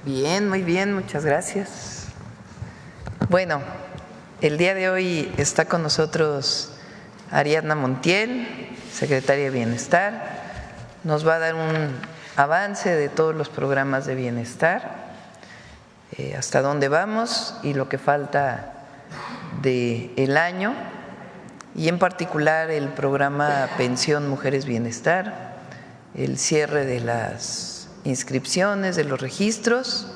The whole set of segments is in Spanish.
Bien, muy bien, muchas gracias. Bueno, el día de hoy está con nosotros Ariadna Montiel, secretaria de Bienestar. Nos va a dar un avance de todos los programas de bienestar, hasta dónde vamos y lo que falta del año, y en particular el programa Pensión Mujeres Bienestar, el cierre de las inscripciones, de los registros,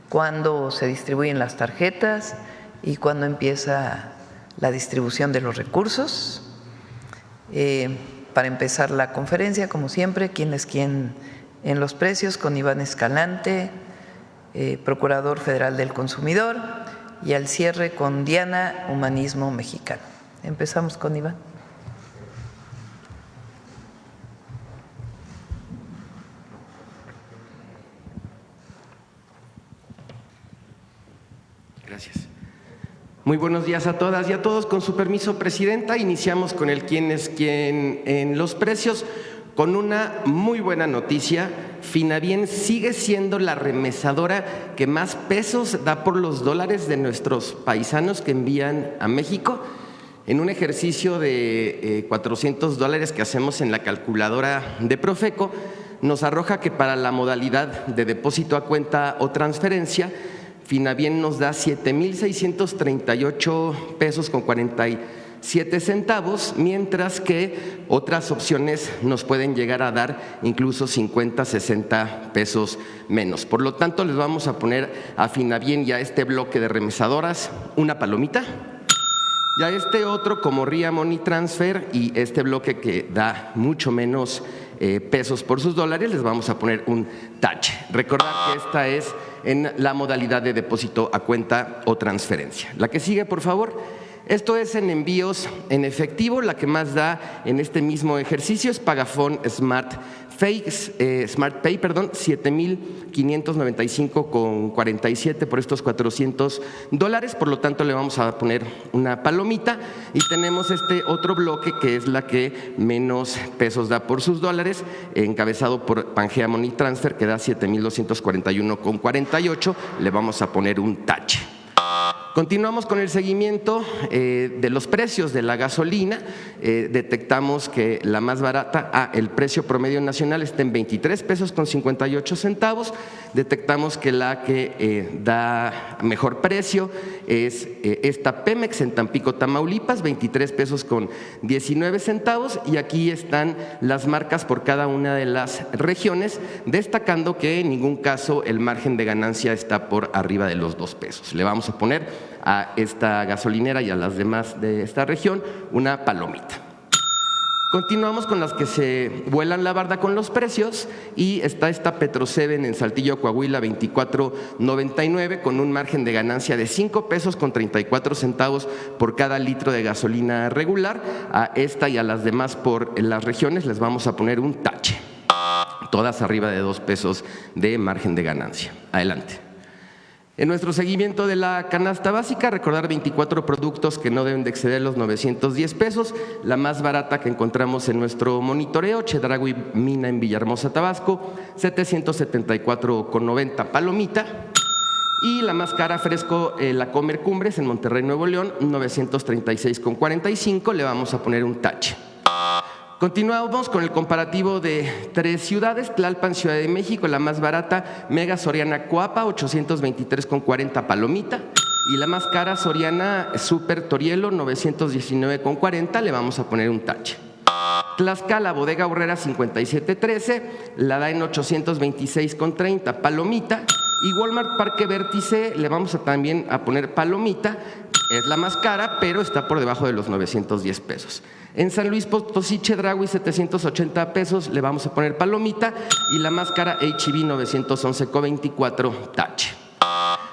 cuándo se distribuyen las tarjetas y cuándo empieza la distribución de los recursos. Para empezar la conferencia, como siempre, quién es quién en los precios, con Iván Escalante, Procurador Federal del Consumidor, y al cierre con Diana, Humanismo Mexicano. Empezamos con Iván. Gracias. Muy buenos días a todas y a todos. Con su permiso, Presidenta, iniciamos con el quién es quién en los precios, con una muy buena noticia. Finabien sigue siendo la remesadora que más pesos da por los dólares de nuestros paisanos que envían a México. En un ejercicio de $400 que hacemos en la calculadora de Profeco, nos arroja que para la modalidad de depósito a cuenta o transferencia, Finabien nos da 7,638 pesos con 47 centavos, mientras que otras opciones nos pueden llegar a dar incluso 50, 60 pesos menos. Por lo tanto, les vamos a poner a Finabien y a este bloque de remesadoras una palomita, y a este otro como RIA Money Transfer y este bloque que da mucho menos pesos por sus dólares, les vamos a poner un tache. Recordar que esta es en la modalidad de depósito a cuenta o transferencia. La que sigue, por favor. Esto es en envíos en efectivo. La que más da en este mismo ejercicio es Pagafón Smart Pay, 7,595,47 por estos $400. Por lo tanto, le vamos a poner una palomita. Y tenemos este otro bloque que es la que menos pesos da por sus dólares, encabezado por Pangea Money Transfer, que da 7,241,48. Le vamos a poner un tache. Continuamos con el seguimiento de los precios de la gasolina. Detectamos que la más barata, el precio promedio nacional está en 23 pesos con 58 centavos. Detectamos que la que da mejor precio es esta Pemex en Tampico, Tamaulipas, 23 pesos con 19 centavos. Y aquí están las marcas por cada una de las regiones, destacando que en ningún caso el margen de ganancia está por arriba de los 2 pesos. Le vamos a poner a esta gasolinera y a las demás de esta región una palomita. Continuamos con las que se vuelan la barda con los precios, y está esta Petro-7 en Saltillo, Coahuila, 24.99, con un margen de ganancia de 5 pesos con 34 centavos por cada litro de gasolina regular. A esta y a las demás por las regiones les vamos a poner un tache, todas arriba de 2 pesos de margen de ganancia. Adelante. En nuestro seguimiento de la canasta básica, recordar 24 productos que no deben de exceder los 910 pesos. La más barata que encontramos en nuestro monitoreo, Chedraui Mina en Villahermosa, Tabasco, 774,90 palomita. Y la más cara, Fresco La Comer Cumbres en Monterrey, Nuevo León, 936,45. Le vamos a poner un tache. Continuamos con el comparativo de 3 ciudades. Tlalpan, Ciudad de México, la más barata, Mega Soriana Coapa, 823,40 palomita. Y la más cara, Soriana Super Torielo, 919,40. Le vamos a poner un tache. Tlaxcala, Bodega Aurrera, 5713, la da en 826,30 palomita. Y Walmart Parque Vértice le vamos a también a poner palomita. Es la más cara, pero está por debajo de los 910 pesos. En San Luis Potosí, Chedraui, 780 pesos, le vamos a poner palomita. Y la más cara, H-E-B, 911,24, tache.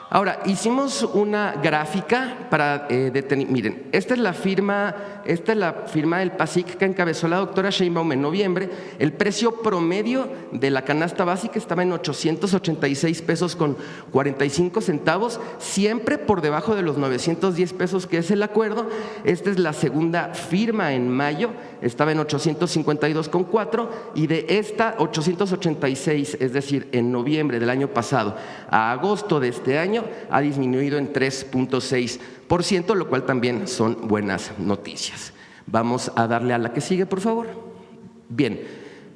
Ahora, hicimos una gráfica para detener. Miren, esta es la firma del PASIC que encabezó la doctora Sheinbaum en noviembre. El precio promedio de la canasta básica estaba en 886 pesos con 45 centavos, siempre por debajo de los 910 pesos que es el acuerdo. Esta es la segunda firma en mayo, estaba en 852,4 y de esta 886, es decir, en noviembre del año pasado a agosto de este año, ha disminuido en 3.6%, lo cual también son buenas noticias. Vamos a darle a la que sigue, por favor. Bien,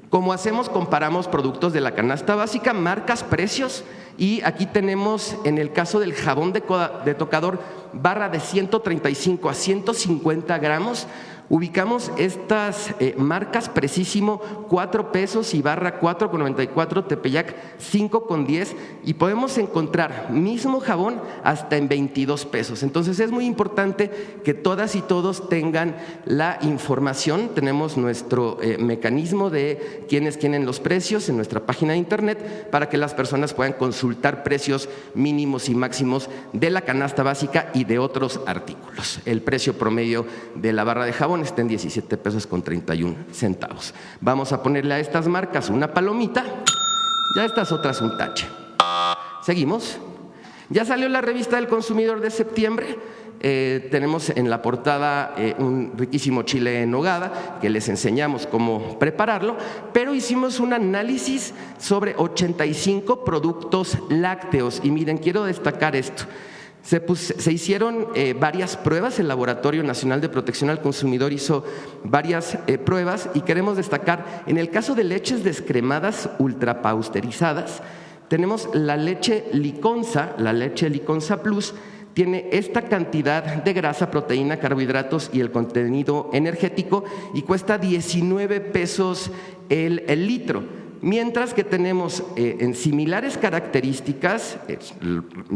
como hacemos, comparamos productos de la canasta básica, marcas, precios, y aquí tenemos en el caso del jabón de tocador barra de 135 a 150 gramos, ubicamos estas marcas: Precisísimo 4 pesos y barra 4,94, Tepeyac 5,10, y podemos encontrar mismo jabón hasta en 22 pesos. Entonces es muy importante que todas y todos tengan la información. Tenemos nuestro mecanismo de quiénes tienen los precios en nuestra página de internet para que las personas puedan consultar precios mínimos y máximos de la canasta básica y de otros artículos. El precio promedio de la barra de jabón está en 17 pesos con 31 centavos. Vamos a ponerle a estas marcas una palomita y a estas otras un tache. Seguimos. Ya salió la revista del consumidor de septiembre. Tenemos en la portada un riquísimo chile en nogada que les enseñamos cómo prepararlo, pero hicimos un análisis sobre 85 productos lácteos y miren, quiero destacar esto. Se hicieron varias pruebas, el Laboratorio Nacional de Protección al Consumidor hizo varias pruebas y queremos destacar, en el caso de leches descremadas ultrapasteurizadas, tenemos la leche Liconza, la leche Liconza Plus, tiene esta cantidad de grasa, proteína, carbohidratos y el contenido energético y cuesta 19 pesos el litro. Mientras que tenemos en similares características,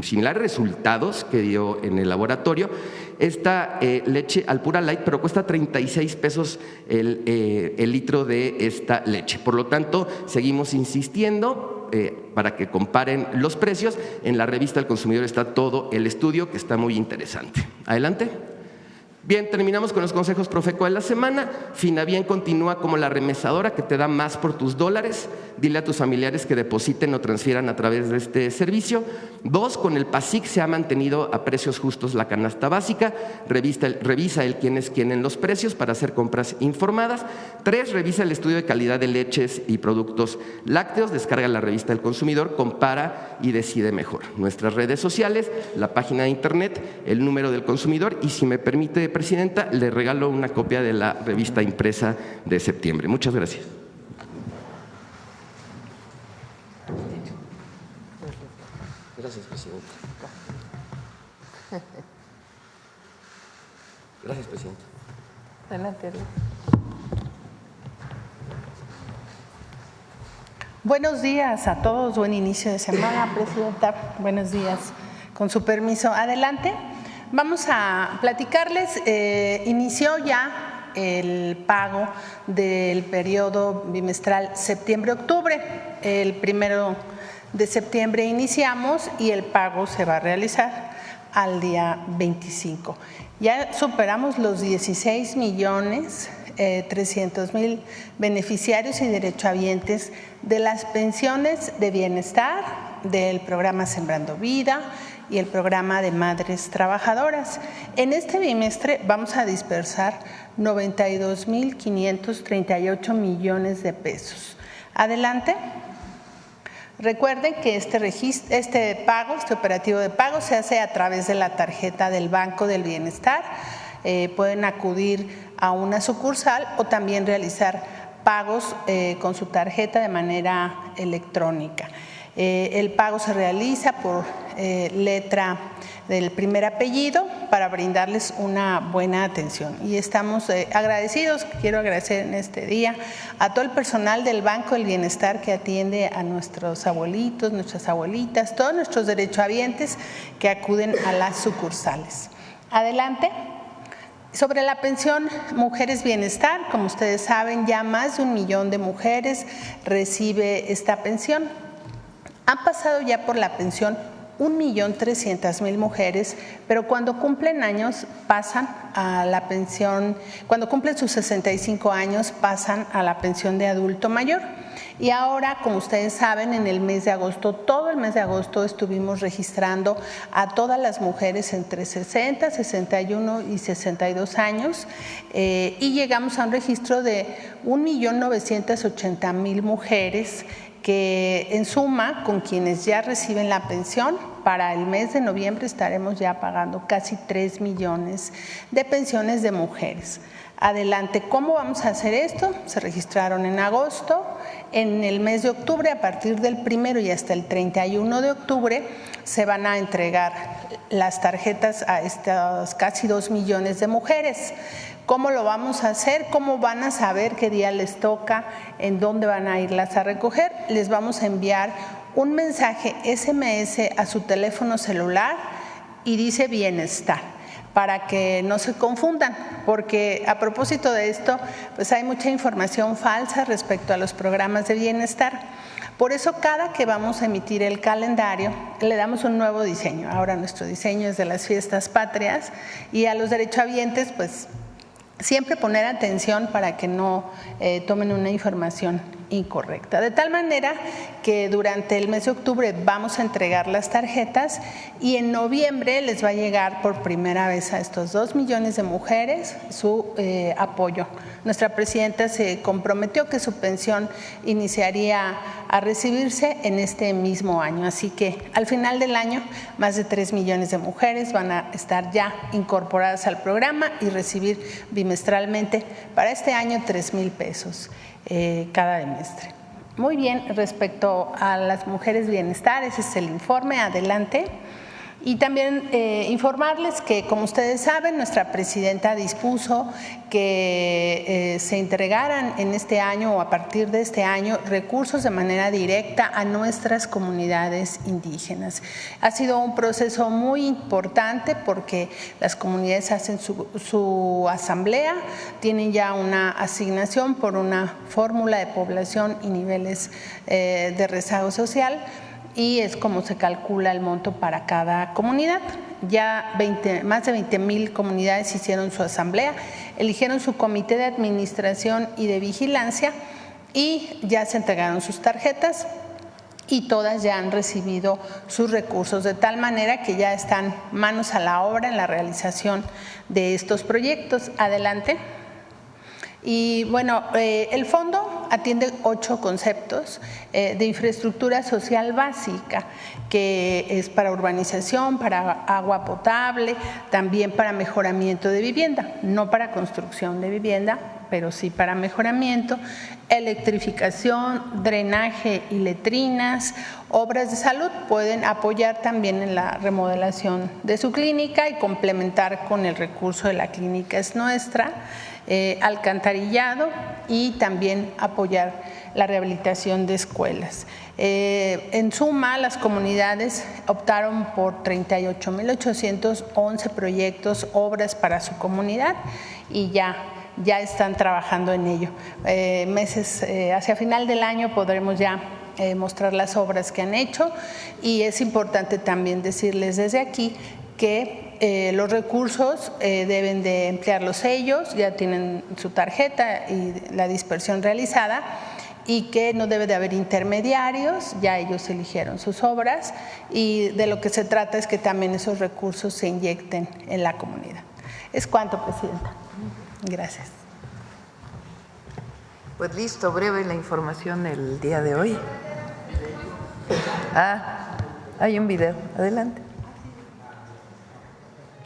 similares resultados que dio en el laboratorio, esta leche Alpura Light, pero cuesta 36 pesos el litro de esta leche. Por lo tanto, seguimos insistiendo para que comparen los precios. En la revista del consumidor está todo el estudio, que está muy interesante. Adelante. Bien, terminamos con los consejos Profeco de la semana. Finabien continúa como la remesadora que te da más por tus dólares. Dile a tus familiares que depositen o transfieran a través de este servicio. 2, con el PASIC se ha mantenido a precios justos la canasta básica. Revisa el quién es quién en los precios para hacer compras informadas. 3, revisa el estudio de calidad de leches y productos lácteos. Descarga la revista del consumidor, compara y decide mejor. Nuestras redes sociales, la página de internet, el número del consumidor y, si me permite, Presidenta, le regalo una copia de la revista impresa de septiembre. Muchas gracias. Gracias, Presidenta. Gracias, Presidenta. Adelante. Buenos días a todos, buen inicio de semana, Presidenta. Buenos días. Con su permiso, adelante. Vamos a platicarles, inició ya el pago del periodo bimestral septiembre-octubre. El 1 de septiembre iniciamos y el pago se va a realizar al día 25. Ya superamos los 16.300.000 beneficiarios y derechohabientes de las pensiones de bienestar, del programa Sembrando Vida y el programa de Madres Trabajadoras. En este bimestre vamos a dispersar 92.538 millones de pesos. Adelante. Recuerden que este operativo de pago se hace a través de la tarjeta del Banco del Bienestar. Pueden acudir a una sucursal o también realizar pagos con su tarjeta de manera electrónica. El pago se realiza por letra del primer apellido para brindarles una buena atención. Y estamos agradecidos, quiero agradecer en este día a todo el personal del Banco del Bienestar que atiende a nuestros abuelitos, nuestras abuelitas, todos nuestros derechohabientes que acuden a las sucursales. Adelante. Sobre la pensión Mujeres Bienestar, como ustedes saben, ya más de 1 millón de mujeres recibe esta pensión. Han pasado ya por la pensión 1.300.000 mujeres, pero cuando cumplen años pasan a la pensión, cuando cumplen sus 65 años pasan a la pensión de adulto mayor. Y ahora, como ustedes saben, en el mes de agosto, todo el mes de agosto estuvimos registrando a todas las mujeres entre 60, 61 y 62 años y llegamos a un registro de 1.980.000 mujeres que en suma, con quienes ya reciben la pensión, para el mes de noviembre estaremos ya pagando casi 3 millones de pensiones de mujeres. Adelante, ¿cómo vamos a hacer esto? Se registraron en agosto, en el mes de octubre, a partir del 1 y hasta el 31 de octubre, se van a entregar las tarjetas a estas casi 2 millones de mujeres. ¿Cómo lo vamos a hacer? ¿Cómo van a saber qué día les toca? ¿En dónde van a irlas a recoger? Les vamos a enviar un mensaje SMS a su teléfono celular y dice bienestar, para que no se confundan, porque a propósito de esto, pues hay mucha información falsa respecto a los programas de bienestar. Por eso cada que vamos a emitir el calendario le damos un nuevo diseño. Ahora nuestro diseño es de las fiestas patrias y a los derechohabientes pues siempre poner atención para que no tomen una información incorrecta. De tal manera que durante el mes de octubre vamos a entregar las tarjetas y en noviembre les va a llegar por primera vez a estos 2 millones de mujeres su apoyo. Nuestra presidenta se comprometió que su pensión iniciaría a recibirse en este mismo año. Así que al final del año más de 3 millones de mujeres van a estar ya incorporadas al programa y recibir bimestralmente para este año 3,000 pesos. Cada bimestre. Muy bien, respecto a las mujeres bienestar, ese es el informe, adelante. Y también informarles que, como ustedes saben, nuestra presidenta dispuso que se entregaran en este año o a partir de este año recursos de manera directa a nuestras comunidades indígenas. Ha sido un proceso muy importante porque las comunidades hacen su asamblea, tienen ya una asignación por una fórmula de población y niveles de rezago social, y es como se calcula el monto para cada comunidad. Ya más de 20,000 comunidades hicieron su asamblea, eligieron su comité de administración y de vigilancia y ya se entregaron sus tarjetas y todas ya han recibido sus recursos, de tal manera que ya están manos a la obra en la realización de estos proyectos. Adelante. Y bueno, el fondo atiende 8 conceptos de infraestructura social básica, que es para urbanización, para agua potable, también para mejoramiento de vivienda, no para construcción de vivienda, pero sí para mejoramiento, electrificación, drenaje y letrinas, obras de salud. Pueden apoyar también en la remodelación de su clínica y complementar con el recurso de la clínica Es Nuestra, alcantarillado y también apoyar la rehabilitación de escuelas. En suma, las comunidades optaron por 38,811 proyectos, obras para su comunidad y ya están trabajando en ello. Hacia final del año podremos ya mostrar las obras que han hecho y es importante también decirles desde aquí que los recursos deben de emplearlos ellos, ya tienen su tarjeta y la dispersión realizada y que no debe de haber intermediarios, ya ellos eligieron sus obras y de lo que se trata es que también esos recursos se inyecten en la comunidad. Es cuanto, Presidenta. Gracias. Pues listo, breve la información del día de hoy. Hay un video, adelante.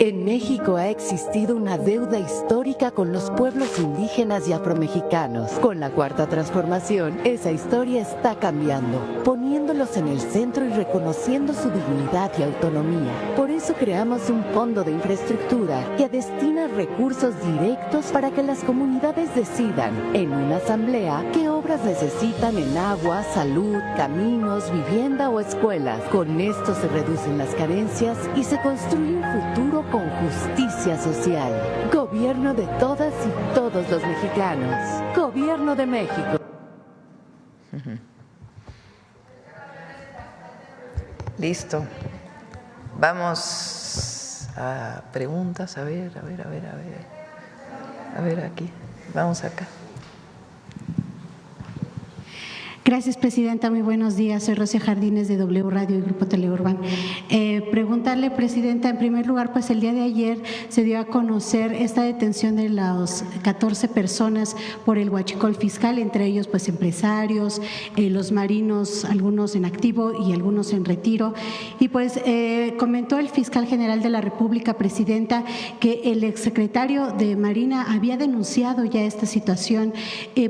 En México ha existido una deuda histórica con los pueblos indígenas y afromexicanos. Con la Cuarta Transformación, esa historia está cambiando, poniéndolos en el centro y reconociendo su dignidad y autonomía. Por eso creamos un fondo de infraestructura que destina recursos directos para que las comunidades decidan, en una asamblea, qué obras necesitan en agua, salud, caminos, vivienda o escuelas. Con esto se reducen las carencias y se construye un futuro con justicia social. Gobierno de todas y todos los mexicanos. Gobierno de México. Listo. Vamos a preguntas, a ver aquí, vamos acá. Gracias, Presidenta. Muy buenos días. Soy Rosia Jardines de W Radio y Grupo Teleurban. Preguntarle, Presidenta, en primer lugar, pues el día de ayer se dio a conocer esta detención de las 14 personas por el huachicol fiscal, entre ellos pues empresarios, los marinos, algunos en activo y algunos en retiro. Y pues comentó el fiscal general de la República, Presidenta, que el exsecretario de Marina había denunciado ya esta situación.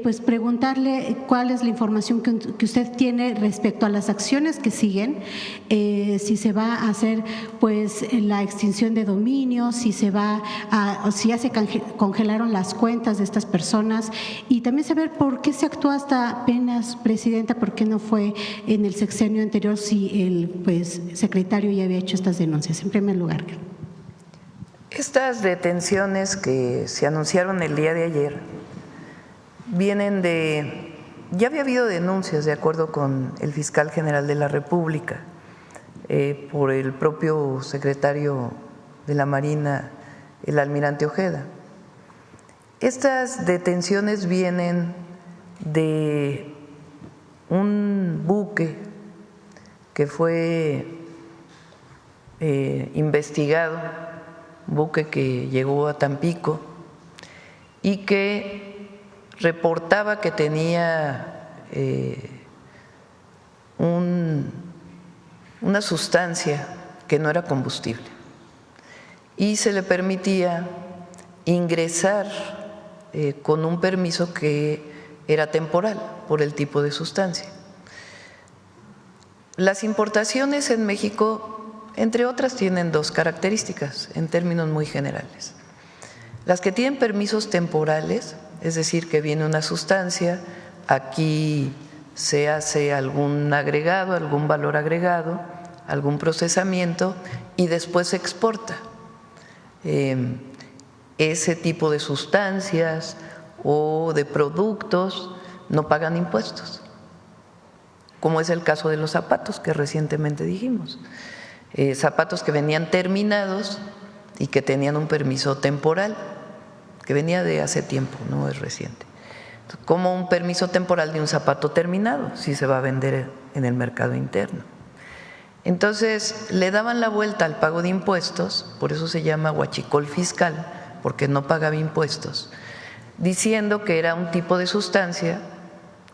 Pues preguntarle cuál es la información que usted tiene respecto a las acciones que siguen, si se va a hacer pues la extinción de dominio, si ya se congelaron las cuentas de estas personas, y también saber por qué se actuó hasta apenas, Presidenta, por qué no fue en el sexenio anterior si el pues secretario ya había hecho estas denuncias, en primer lugar. Estas detenciones que se anunciaron el día de ayer vienen de… Ya había habido denuncias, de acuerdo con el fiscal general de la República, por el propio secretario de la Marina, el almirante Ojeda. Estas detenciones vienen de un buque que fue investigado, un buque que llegó a Tampico y que reportaba que tenía una sustancia que no era combustible y se le permitía ingresar con un permiso que era temporal por el tipo de sustancia. Las importaciones en México, entre otras, tienen dos características en términos muy generales. Las que tienen permisos temporales, es decir, que viene una sustancia, aquí se hace algún agregado, algún valor agregado, algún procesamiento y después se exporta. Ese tipo de sustancias o de productos no pagan impuestos, como es el caso de los zapatos que recientemente dijimos. Zapatos que venían terminados y que tenían un permiso temporal, que venía de hace tiempo, no es reciente. Como un permiso temporal de un zapato terminado, si se va a vender en el mercado interno. Entonces, le daban la vuelta al pago de impuestos, por eso se llama huachicol fiscal, porque no pagaba impuestos, diciendo que era un tipo de sustancia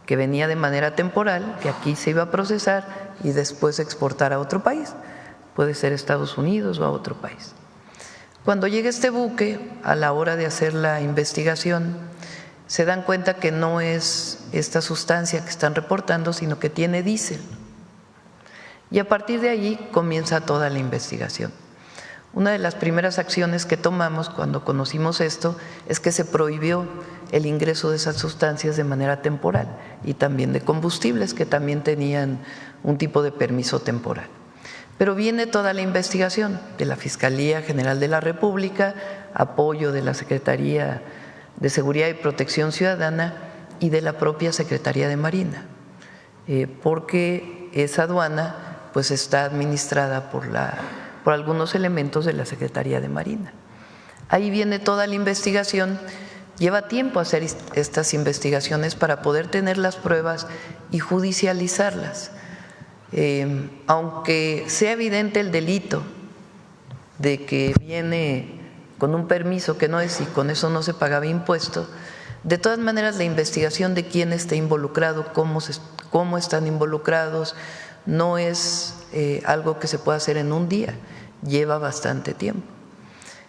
que venía de manera temporal, que aquí se iba a procesar y después exportar a otro país, puede ser Estados Unidos o a otro país. Cuando llega este buque, a la hora de hacer la investigación, se dan cuenta que no es esta sustancia que están reportando, sino que tiene diésel. Y a partir de allí comienza toda la investigación. Una de las primeras acciones que tomamos cuando conocimos esto es que se prohibió el ingreso de esas sustancias de manera temporal y también de combustibles que también tenían un tipo de permiso temporal. Pero viene toda la investigación de la Fiscalía General de la República, apoyo de la Secretaría de Seguridad y Protección Ciudadana y de la propia Secretaría de Marina, porque esa aduana pues está administrada por algunos elementos de la Secretaría de Marina. Ahí viene toda la investigación. Lleva tiempo hacer estas investigaciones para poder tener las pruebas y judicializarlas. Aunque sea evidente el delito de que viene con un permiso que no es y con eso no se pagaba impuesto, de todas maneras la investigación de quién está involucrado, cómo están involucrados, no es algo que se pueda hacer en un día, lleva bastante tiempo.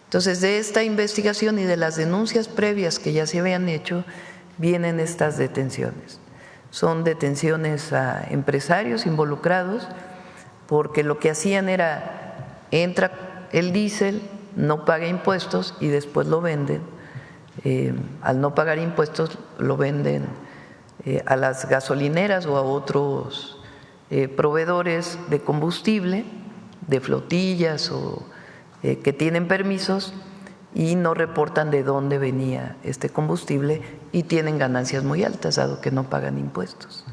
Entonces, de esta investigación y de las denuncias previas que ya se habían hecho, vienen estas detenciones. Son detenciones a empresarios involucrados porque lo que hacían era, entra el diésel, no paga impuestos y después lo venden. Al no pagar impuestos lo venden a las gasolineras o a otros proveedores de combustible, de flotillas o que tienen permisos y no reportan de dónde venía este combustible y tienen ganancias muy altas, dado que no pagan impuestos.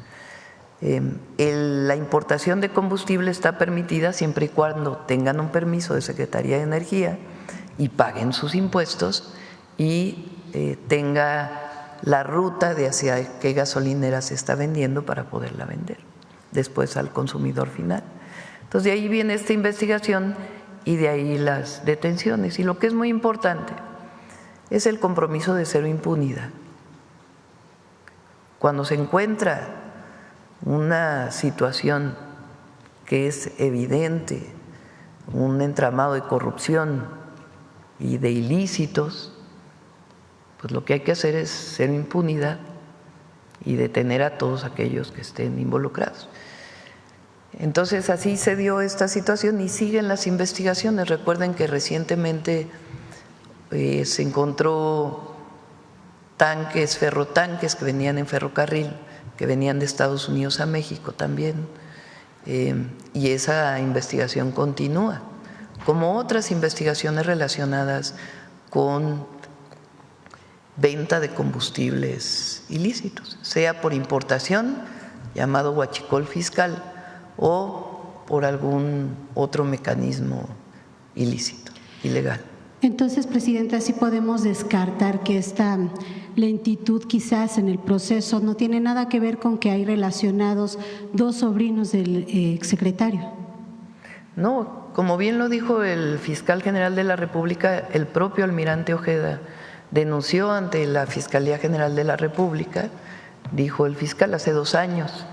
La importación de combustible está permitida siempre y cuando tengan un permiso de Secretaría de Energía y paguen sus impuestos y tenga la ruta de hacia qué gasolinera se está vendiendo para poderla vender después al consumidor final. Entonces de ahí viene esta investigación y de ahí las detenciones. Y lo que es muy importante es el compromiso de cero impunidad. Cuando se encuentra una situación que es evidente, un entramado de corrupción y de ilícitos, pues lo que hay que hacer es cero impunidad y detener a todos aquellos que estén involucrados. Entonces así se dio esta situación y siguen las investigaciones. Recuerden que recientemente se encontró tanques, ferrotanques que venían en ferrocarril, que venían de Estados Unidos a México también, y esa investigación continúa, como otras investigaciones relacionadas con venta de combustibles ilícitos, sea por importación, llamado huachicol fiscal, o por algún otro mecanismo ilícito, ilegal. Entonces, Presidenta, sí podemos descartar que esta lentitud quizás en el proceso no tiene nada que ver con que hay relacionados dos sobrinos del exsecretario. No, como bien lo dijo el fiscal general de la República, el propio almirante Ojeda denunció ante la Fiscalía General de la República, dijo el fiscal hace 2 años,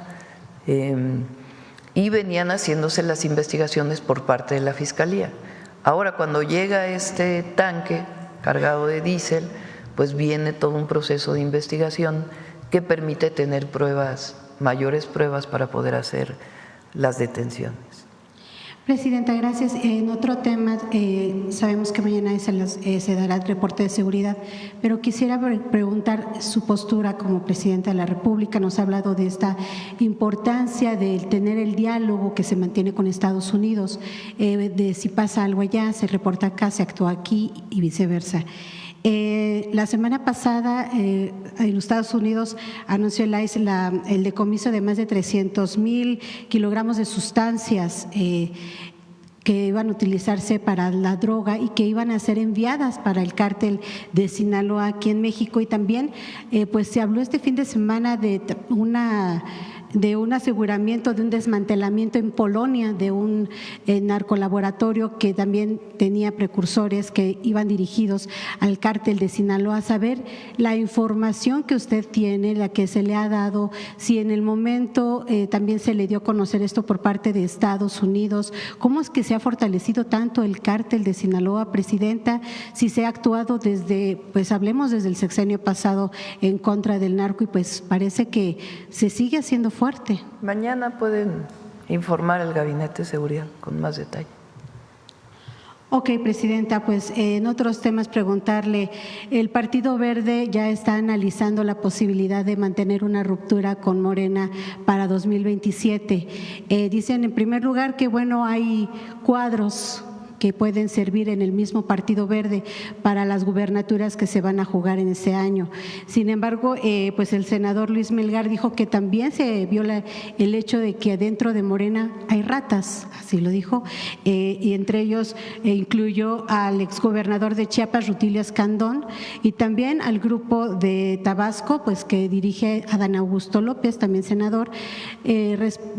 y venían haciéndose las investigaciones por parte de la Fiscalía. Ahora, cuando llega este tanque cargado de diésel, pues viene todo un proceso de investigación que permite tener pruebas, mayores pruebas para poder hacer las detenciones. Presidenta, gracias. En otro tema, sabemos que mañana se dará el reporte de seguridad, pero quisiera preguntar su postura como Presidenta de la República. Nos ha hablado de esta importancia de tener el diálogo que se mantiene con Estados Unidos, de si pasa algo allá, se reporta acá, se actúa aquí y viceversa. La semana pasada en los Estados Unidos anunció el ICE el decomiso de más de 300,000 kilogramos de sustancias que iban a utilizarse para la droga y que iban a ser enviadas para el cártel de Sinaloa aquí en México. Y también pues se habló este fin de semana de un aseguramiento, de un desmantelamiento en Polonia de un narcolaboratorio que también tenía precursores que iban dirigidos al cártel de Sinaloa. Saber la información que usted tiene, la que se le ha dado, si en el momento también se le dio a conocer esto por parte de Estados Unidos, cómo es que se ha fortalecido tanto el cártel de Sinaloa, Presidenta, si se ha actuado desde, pues hablemos desde el sexenio pasado en contra del narco y pues parece que se sigue haciendo fuerte. Mañana pueden informar al Gabinete de Seguridad con más detalle. Ok, Presidenta, pues en otros temas preguntarle, el Partido Verde ya está analizando la posibilidad de mantener una ruptura con Morena para 2027. Dicen en primer lugar que bueno, hay cuadros que pueden servir en el mismo Partido Verde para las gubernaturas que se van a jugar en ese año. Sin embargo, pues el senador Luis Melgar dijo que también se viola el hecho de que adentro de Morena hay ratas, así lo dijo, y entre ellos incluyó al exgobernador de Chiapas, Rutilio Escandón, y también al grupo de Tabasco, pues que dirige Adán Augusto López, también senador.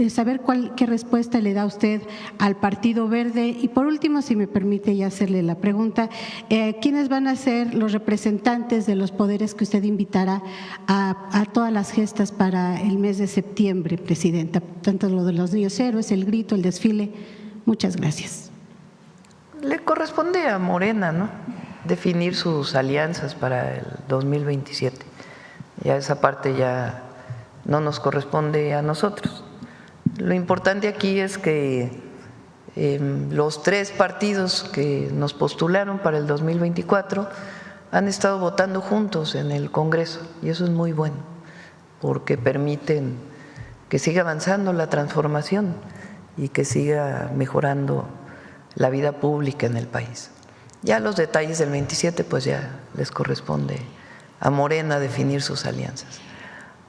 Saber qué respuesta le da usted al Partido Verde. Y por último, si me permite ya hacerle la pregunta, ¿quiénes van a ser los representantes de los poderes que usted invitará a todas las gestas para el mes de septiembre, Presidenta? Tanto lo de los niños héroes, el grito, el desfile. Muchas gracias. Le corresponde a Morena, ¿no?, definir sus alianzas para el 2027. Ya esa parte ya no nos corresponde a nosotros. Lo importante aquí es que los 3 partidos que nos postularon para el 2024 han estado votando juntos en el Congreso y eso es muy bueno porque permiten que siga avanzando la transformación y que siga mejorando la vida pública en el país. Ya los detalles del 27 pues ya les corresponde a Morena definir sus alianzas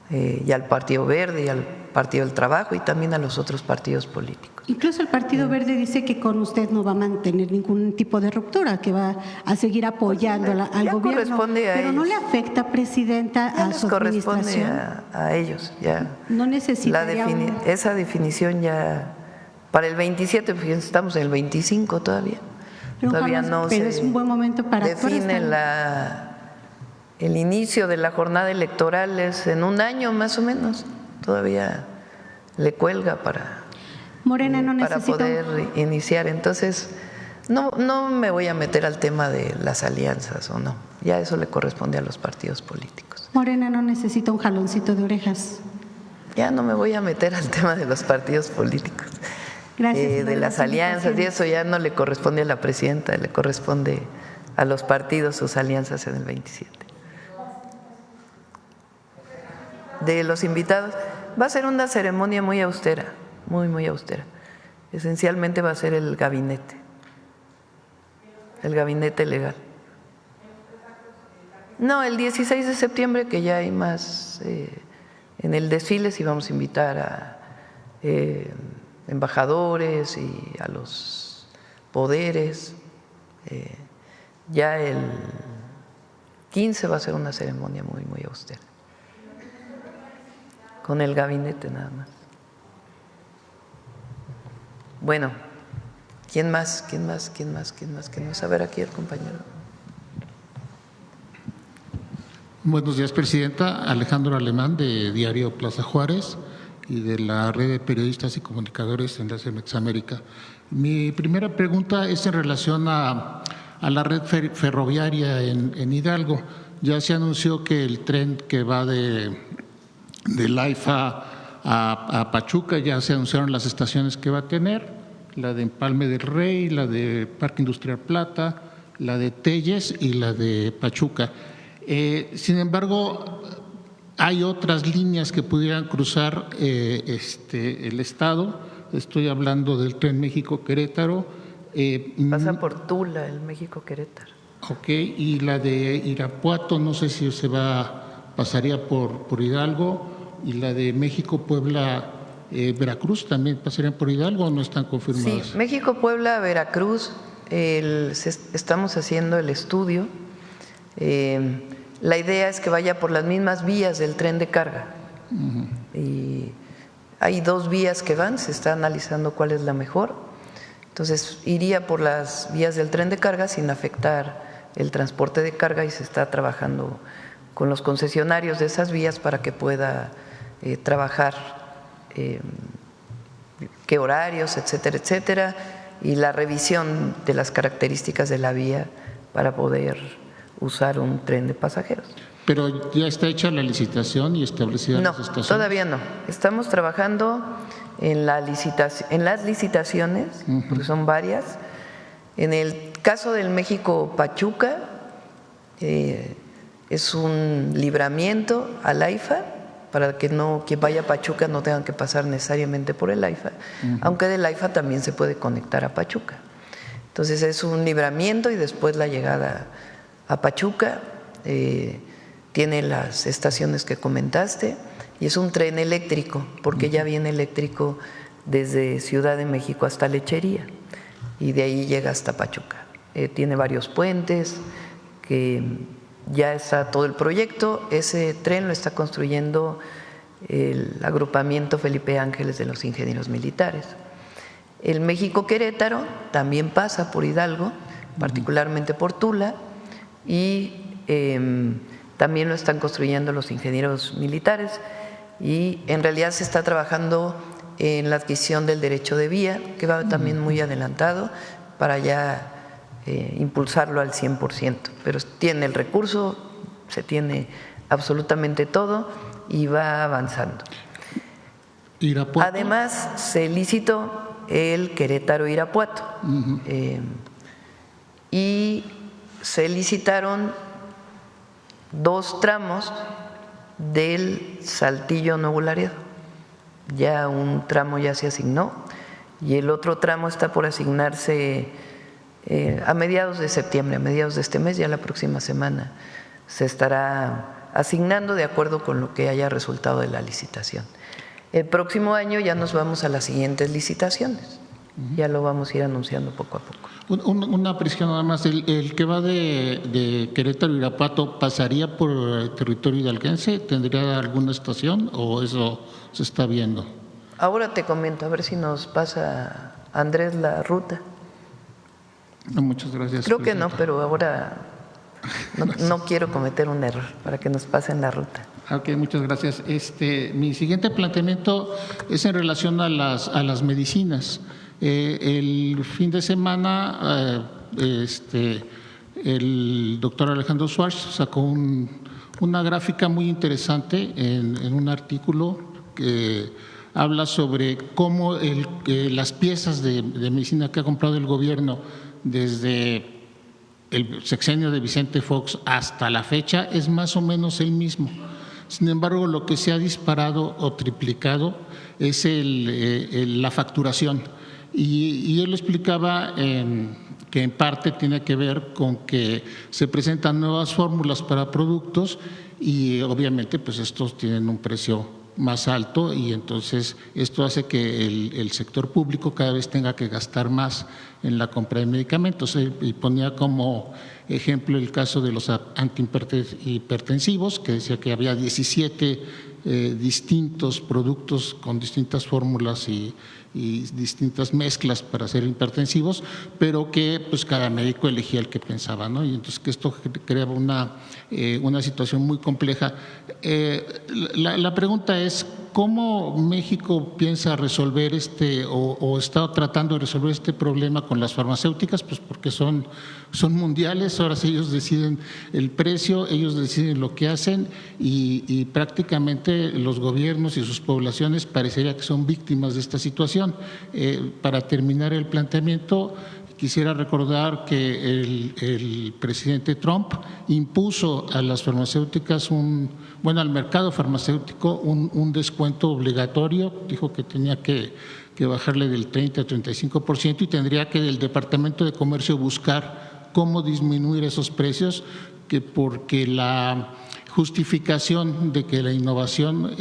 y al Partido Verde y al Partido del Trabajo y también a los otros partidos políticos. Incluso el Partido Verde dice que con usted no va a mantener ningún tipo de ruptura, que va a seguir apoyando al gobierno. Corresponde a pero ellos. ¿No le afecta, Presidenta, Ya a les su corresponde administración? a ellos. Ya. No necesitaría esa definición ya para el 27, fíjense, estamos en el 25 todavía. Todavía no pero se es un buen momento para define el inicio de la jornada electoral, es en un año más o menos. Todavía le cuelga para Morena no necesita poder iniciar. Entonces, no me voy a meter al tema de las alianzas o no. Ya eso le corresponde a los partidos políticos. Morena no necesita un jaloncito de orejas. Ya no me voy a meter al tema de los partidos políticos. Gracias. De las alianzas, y eso ya no le corresponde a la presidenta, le corresponde a los partidos sus alianzas en el 27. De los invitados, va a ser una ceremonia muy austera, muy austera. Esencialmente va a ser el gabinete legal. No, el 16 de septiembre, que ya hay más en el desfile, sí vamos a invitar a embajadores y a los poderes. Ya el 15 va a ser una ceremonia muy austera, con el gabinete nada más. Bueno, ¿quién más? A ver, aquí el compañero. Buenos días, Presidenta. Alejandro Alemán, de Diario Plaza Juárez y de la Red de Periodistas y Comunicadores Enlace Mexamérica. Mi primera pregunta es en relación a la red ferroviaria en Hidalgo. Ya se anunció que el tren que va de AIFA a Pachuca, ya se anunciaron las estaciones que va a tener, la de Empalme del Rey, la de Parque Industrial Plata, la de Telles y la de Pachuca. Sin embargo, hay otras líneas que pudieran cruzar el estado. Estoy hablando del tren México-Querétaro. Pasa por Tula, el México-Querétaro. Ok, y la de Irapuato, no sé si pasaría por Hidalgo, y la de México-Puebla, Veracruz, ¿también pasarían por Hidalgo o no están confirmadas? Sí, México-Puebla, Veracruz, estamos haciendo el estudio. La idea es que vaya por las mismas vías del tren de carga. Y hay 2 vías que van, se está analizando cuál es la mejor. Entonces iría por las vías del tren de carga sin afectar el transporte de carga, y se está trabajando con los concesionarios de esas vías para que pueda trabajar qué horarios, etcétera, y la revisión de las características de la vía para poder usar un tren de pasajeros. ¿Pero ya está hecha la licitación y establecida las estaciones? No, todavía no. Estamos trabajando en las licitaciones, porque son varias. En el caso del México-Pachuca, es un libramiento al AIFA, para que quien vaya a Pachuca no tenga que pasar necesariamente por el AIFA, aunque del AIFA también se puede conectar a Pachuca. Entonces es un libramiento y después la llegada a Pachuca. Tiene las estaciones que comentaste, y es un tren eléctrico, porque ya viene eléctrico desde Ciudad de México hasta Lechería, y de ahí llega hasta Pachuca. Tiene varios puentes, que ya está todo el proyecto. Ese tren lo está construyendo el agrupamiento Felipe Ángeles de los Ingenieros Militares. El México-Querétaro también pasa por Hidalgo, particularmente por Tula, y también lo están construyendo los ingenieros militares, y en realidad se está trabajando en la adquisición del derecho de vía, que va también muy adelantado, para ya impulsarlo al 100%, pero tiene el recurso, se tiene absolutamente todo y va avanzando. ¿Irapuato? Además, se licitó el Querétaro-Irapuato, y se licitaron 2 tramos del Saltillo Nuevo Laredo. Ya un tramo ya se asignó y el otro tramo está por asignarse a mediados de septiembre, a mediados de este mes. Ya la próxima semana se estará asignando de acuerdo con lo que haya resultado de la licitación. El próximo año ya nos vamos a las siguientes licitaciones. Ya lo vamos a ir anunciando poco a poco. Una precisión nada más, el que va de Querétaro a Irapuato, ¿pasaría por el territorio hidalguense? ¿Tendría alguna estación o eso se está viendo? Ahora te comento, a ver si nos pasa Andrés la ruta. No, muchas gracias. Creo que no, pero ahora no quiero cometer un error para que nos pasen la ruta. Ok, muchas gracias. Mi siguiente planteamiento es en relación a las medicinas. El fin de semana, el doctor Alejandro Schwartz sacó una gráfica muy interesante en un artículo que habla sobre cómo las piezas de medicina que ha comprado el gobierno desde el sexenio de Vicente Fox hasta la fecha es más o menos el mismo. Sin embargo, lo que se ha disparado o triplicado es la facturación. Y él explicaba que en parte tiene que ver con que se presentan nuevas fórmulas para productos y obviamente pues estos tienen un precio más alto y entonces esto hace que el sector público cada vez tenga que gastar más en la compra de medicamentos. Y ponía como ejemplo el caso de los antihipertensivos, que decía que había 17 distintos productos con distintas fórmulas y distintas mezclas para ser hipertensivos, pero que pues cada médico elegía el que pensaba, ¿no? Y entonces que esto creaba una situación muy compleja. La pregunta es, ¿cómo México piensa resolver o está tratando de resolver este problema con las farmacéuticas? Pues porque son mundiales, ahora sí ellos deciden el precio, ellos deciden lo que hacen y prácticamente los gobiernos y sus poblaciones parecería que son víctimas de esta situación. Para terminar el planteamiento, quisiera recordar que el presidente Trump impuso a las farmacéuticas al mercado farmacéutico un descuento obligatorio, dijo que tenía que bajarle del 30 al 35% y tendría que el Departamento de Comercio buscar cómo disminuir esos precios, porque la justificación de que la innovación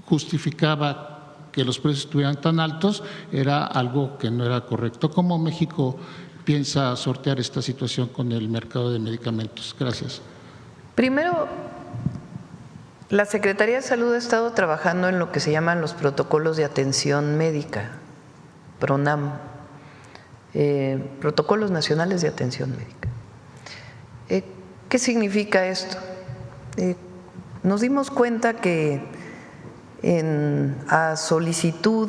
justificaba que los precios estuvieran tan altos era algo que no era correcto. ¿Cómo México piensa sortear esta situación con el mercado de medicamentos? Gracias. Primero, la Secretaría de Salud ha estado trabajando en lo que se llaman los protocolos de atención médica, PRONAM, protocolos nacionales de atención médica. ¿Qué significa esto? Nos dimos cuenta que a solicitud,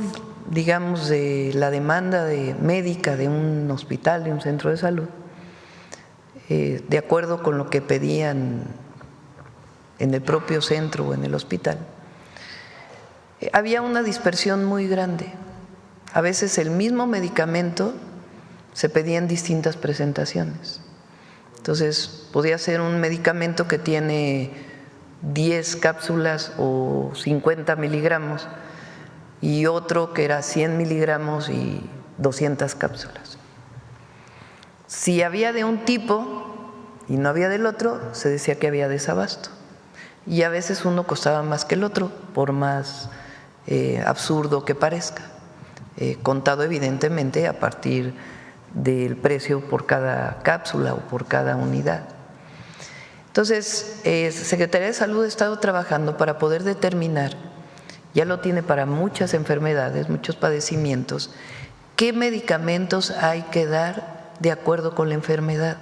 digamos, de la demanda médica de un hospital, de un centro de salud, de acuerdo con lo que pedían en el propio centro o en el hospital, había una dispersión muy grande. A veces el mismo medicamento se pedía en distintas presentaciones. Entonces, podía ser un medicamento que tiene 10 cápsulas o 50 miligramos y otro que era 100 miligramos y 200 cápsulas. Si había de un tipo y no había del otro, se decía que había desabasto. Y a veces uno costaba más que el otro, por más absurdo que parezca, contado evidentemente a partir del precio por cada cápsula o por cada unidad. Entonces, Secretaría de Salud ha estado trabajando para poder determinar, ya lo tiene para muchas enfermedades, muchos padecimientos, qué medicamentos hay que dar de acuerdo con la enfermedad.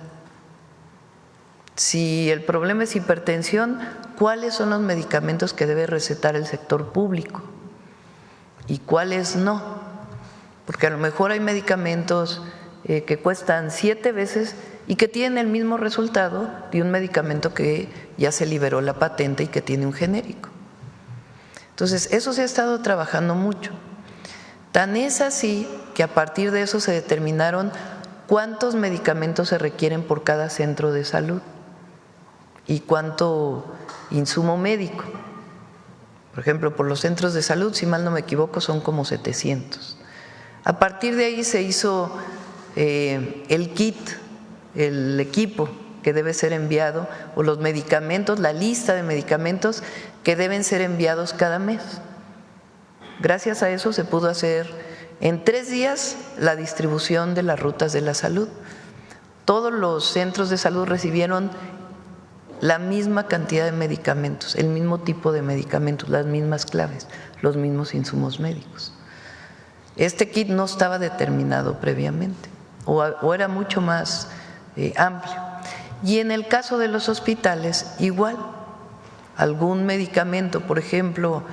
Si el problema es hipertensión, ¿cuáles son los medicamentos que debe recetar el sector público y cuáles no? Porque a lo mejor hay medicamentos que cuestan 7 veces y que tienen el mismo resultado de un medicamento que ya se liberó la patente y que tiene un genérico. Entonces, eso se ha estado trabajando mucho. Tan es así que a partir de eso se determinaron cuántos medicamentos se requieren por cada centro de salud y cuánto insumo médico. Por ejemplo, por los centros de salud, si mal no me equivoco, son como 700. A partir de ahí se hizo el kit, el equipo que debe ser enviado, o los medicamentos, la lista de medicamentos que deben ser enviados cada mes. Gracias a eso se pudo hacer en 3 días la distribución de las rutas de la salud. Todos los centros de salud recibieron la misma cantidad de medicamentos, el mismo tipo de medicamentos, las mismas claves, los mismos insumos médicos. Este kit no estaba determinado previamente o era mucho más amplio. Y en el caso de los hospitales, igual, algún medicamento, por ejemplo,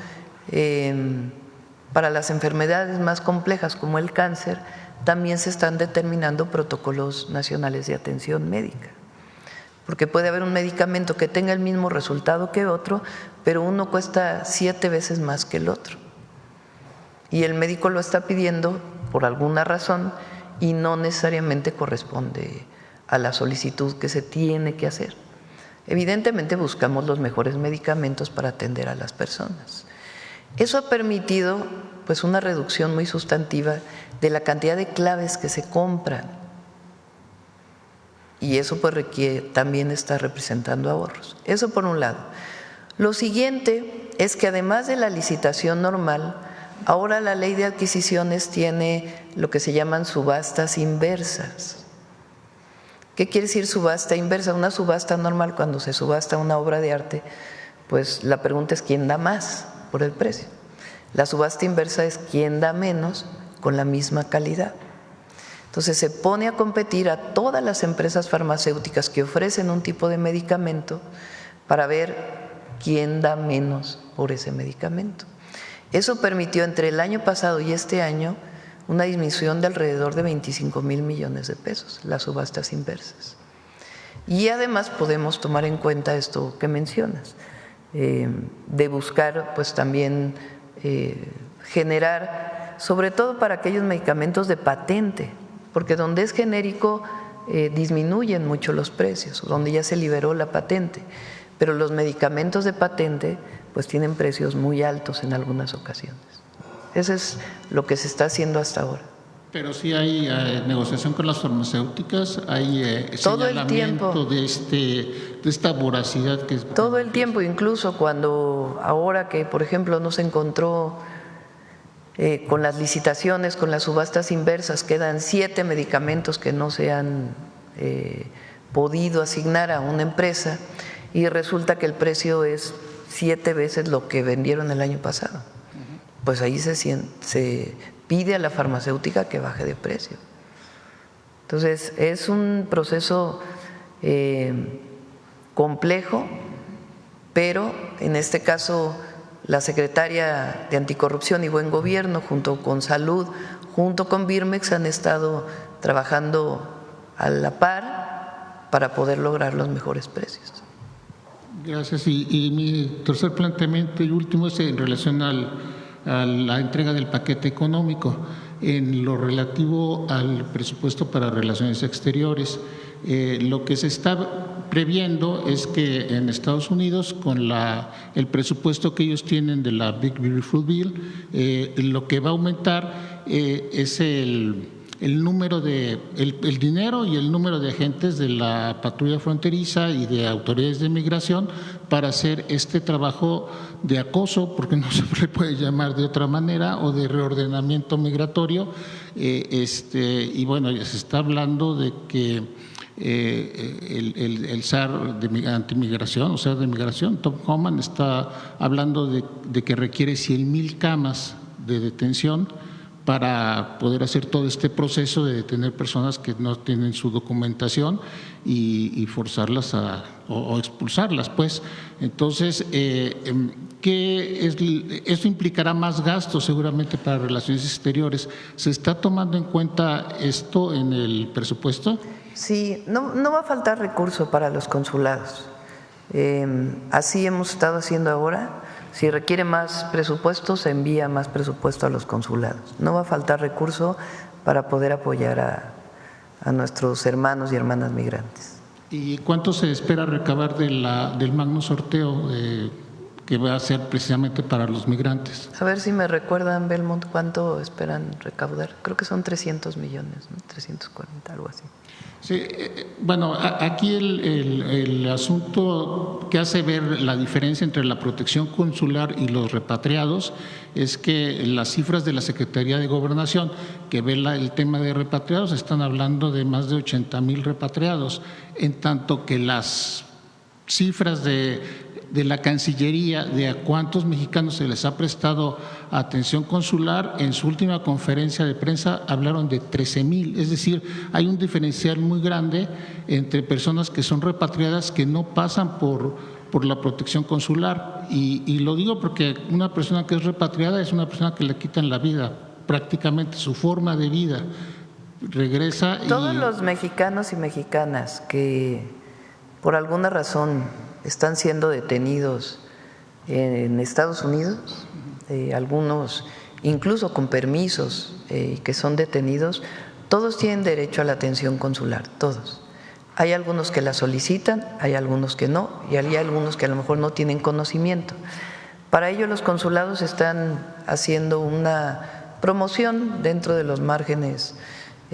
para las enfermedades más complejas como el cáncer, también se están determinando protocolos nacionales de atención médica. Porque puede haber un medicamento que tenga el mismo resultado que otro, pero uno cuesta 7 veces más que el otro. Y el médico lo está pidiendo por alguna razón y no necesariamente corresponde a la solicitud que se tiene que hacer. Evidentemente buscamos los mejores medicamentos para atender a las personas. Eso ha permitido pues una reducción muy sustantiva de la cantidad de claves que se compran. Y eso pues también está representando ahorros. Eso por un lado. Lo siguiente es que además de la licitación normal, ahora la ley de adquisiciones tiene lo que se llaman subastas inversas. ¿Qué quiere decir subasta inversa? Una subasta normal, cuando se subasta una obra de arte, pues la pregunta es quién da más por el precio. La subasta inversa es quién da menos con la misma calidad. Entonces se pone a competir a todas las empresas farmacéuticas que ofrecen un tipo de medicamento para ver quién da menos por ese medicamento. Eso permitió entre el año pasado y este año una disminución de alrededor de 25,000 millones de pesos, las subastas inversas. Y además podemos tomar en cuenta esto que mencionas, de buscar pues también generar, sobre todo para aquellos medicamentos de patente, porque donde es genérico disminuyen mucho los precios, donde ya se liberó la patente, pero los medicamentos de patente pues tienen precios muy altos en algunas ocasiones. Eso es lo que se está haciendo hasta ahora. Pero sí hay negociación con las farmacéuticas, hay todo el tiempo de esta voracidad que es… Todo el tiempo, incluso cuando ahora que, por ejemplo, no se encontró con las licitaciones, con las subastas inversas, quedan 7 medicamentos que no se han podido asignar a una empresa y resulta que el precio es 7 veces lo que vendieron el año pasado. Pues ahí se pide a la farmacéutica que baje de precio. Entonces, es un proceso complejo, pero en este caso la Secretaría de Anticorrupción y Buen Gobierno, junto con Salud, junto con Birmex, han estado trabajando a la par para poder lograr los mejores precios. Gracias. Y mi tercer planteamiento y último es en relación a la entrega del paquete económico. En lo relativo al presupuesto para relaciones exteriores, lo que se está previendo es que en Estados Unidos, con el presupuesto que ellos tienen de la Big Beautiful Bill, lo que va a aumentar es el número el dinero y el número de agentes de la patrulla fronteriza y de autoridades de migración para hacer este trabajo de acoso, porque no se le puede llamar de otra manera, o de reordenamiento migratorio. Y bueno, se está hablando de que el SAR de antimigración, o sea, de migración, Tom Homan, está hablando de que requiere 100,000 camas de detención para poder hacer todo este proceso de detener personas que no tienen su documentación y forzarlas o expulsarlas, pues. Entonces, esto implicará más gastos seguramente para relaciones exteriores. ¿Se está tomando en cuenta esto en el presupuesto? Sí, no va a faltar recurso para los consulados. Así hemos estado haciendo ahora. Si requiere más presupuesto, se envía más presupuesto a los consulados. No va a faltar recurso para poder apoyar a nuestros hermanos y hermanas migrantes. ¿Y cuánto se espera recabar del magno sorteo que va a ser precisamente para los migrantes. A ver si me recuerdan, Belmont, cuánto esperan recaudar. Creo que son 300 millones, ¿no? 340, algo así. Sí, bueno, aquí el asunto que hace ver la diferencia entre la protección consular y los repatriados es que las cifras de la Secretaría de Gobernación, que ve el tema de repatriados, están hablando de más de 80,000 repatriados, en tanto que las cifras de la Cancillería de a cuántos mexicanos se les ha prestado atención consular, en su última conferencia de prensa hablaron de 13,000, es decir, hay un diferencial muy grande entre personas que son repatriadas que no pasan por la protección consular. Y lo digo porque una persona que es repatriada es una persona que le quitan la vida, prácticamente su forma de vida, regresa. Todos los mexicanos y mexicanas que por alguna razón están siendo detenidos en Estados Unidos, algunos incluso con permisos que son detenidos, todos tienen derecho a la atención consular, todos. Hay algunos que la solicitan, hay algunos que no, y hay algunos que a lo mejor no tienen conocimiento. Para ello los consulados están haciendo una promoción dentro de los márgenes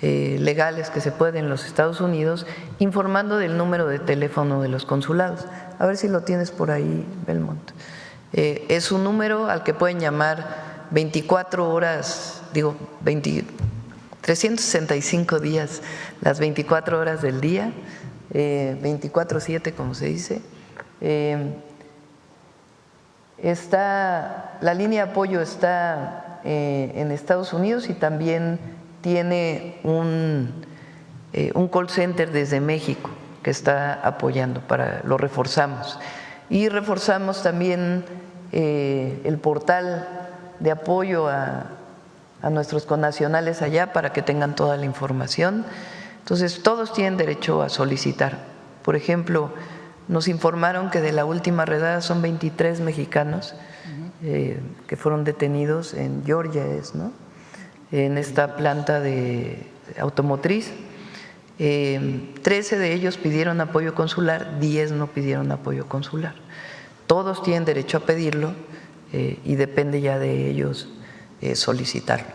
legales que se pueden en los Estados Unidos, informando del número de teléfono de los consulados. A ver si lo tienes por ahí, Belmont. Es un número al que pueden llamar 24 horas, 365 días, las 24 horas del día, 24/7 como se dice. La línea de apoyo está en Estados Unidos y también tiene un call center desde México que está apoyando, lo reforzamos. Y reforzamos también el portal de apoyo a nuestros connacionales allá para que tengan toda la información. Entonces, todos tienen derecho a solicitar. Por ejemplo, nos informaron que de la última redada son 23 mexicanos que fueron detenidos en Georgia, ¿no? En esta planta de automotriz. 13 de ellos pidieron apoyo consular, 10 no pidieron apoyo consular. Todos tienen derecho a pedirlo y depende ya de ellos solicitarlo.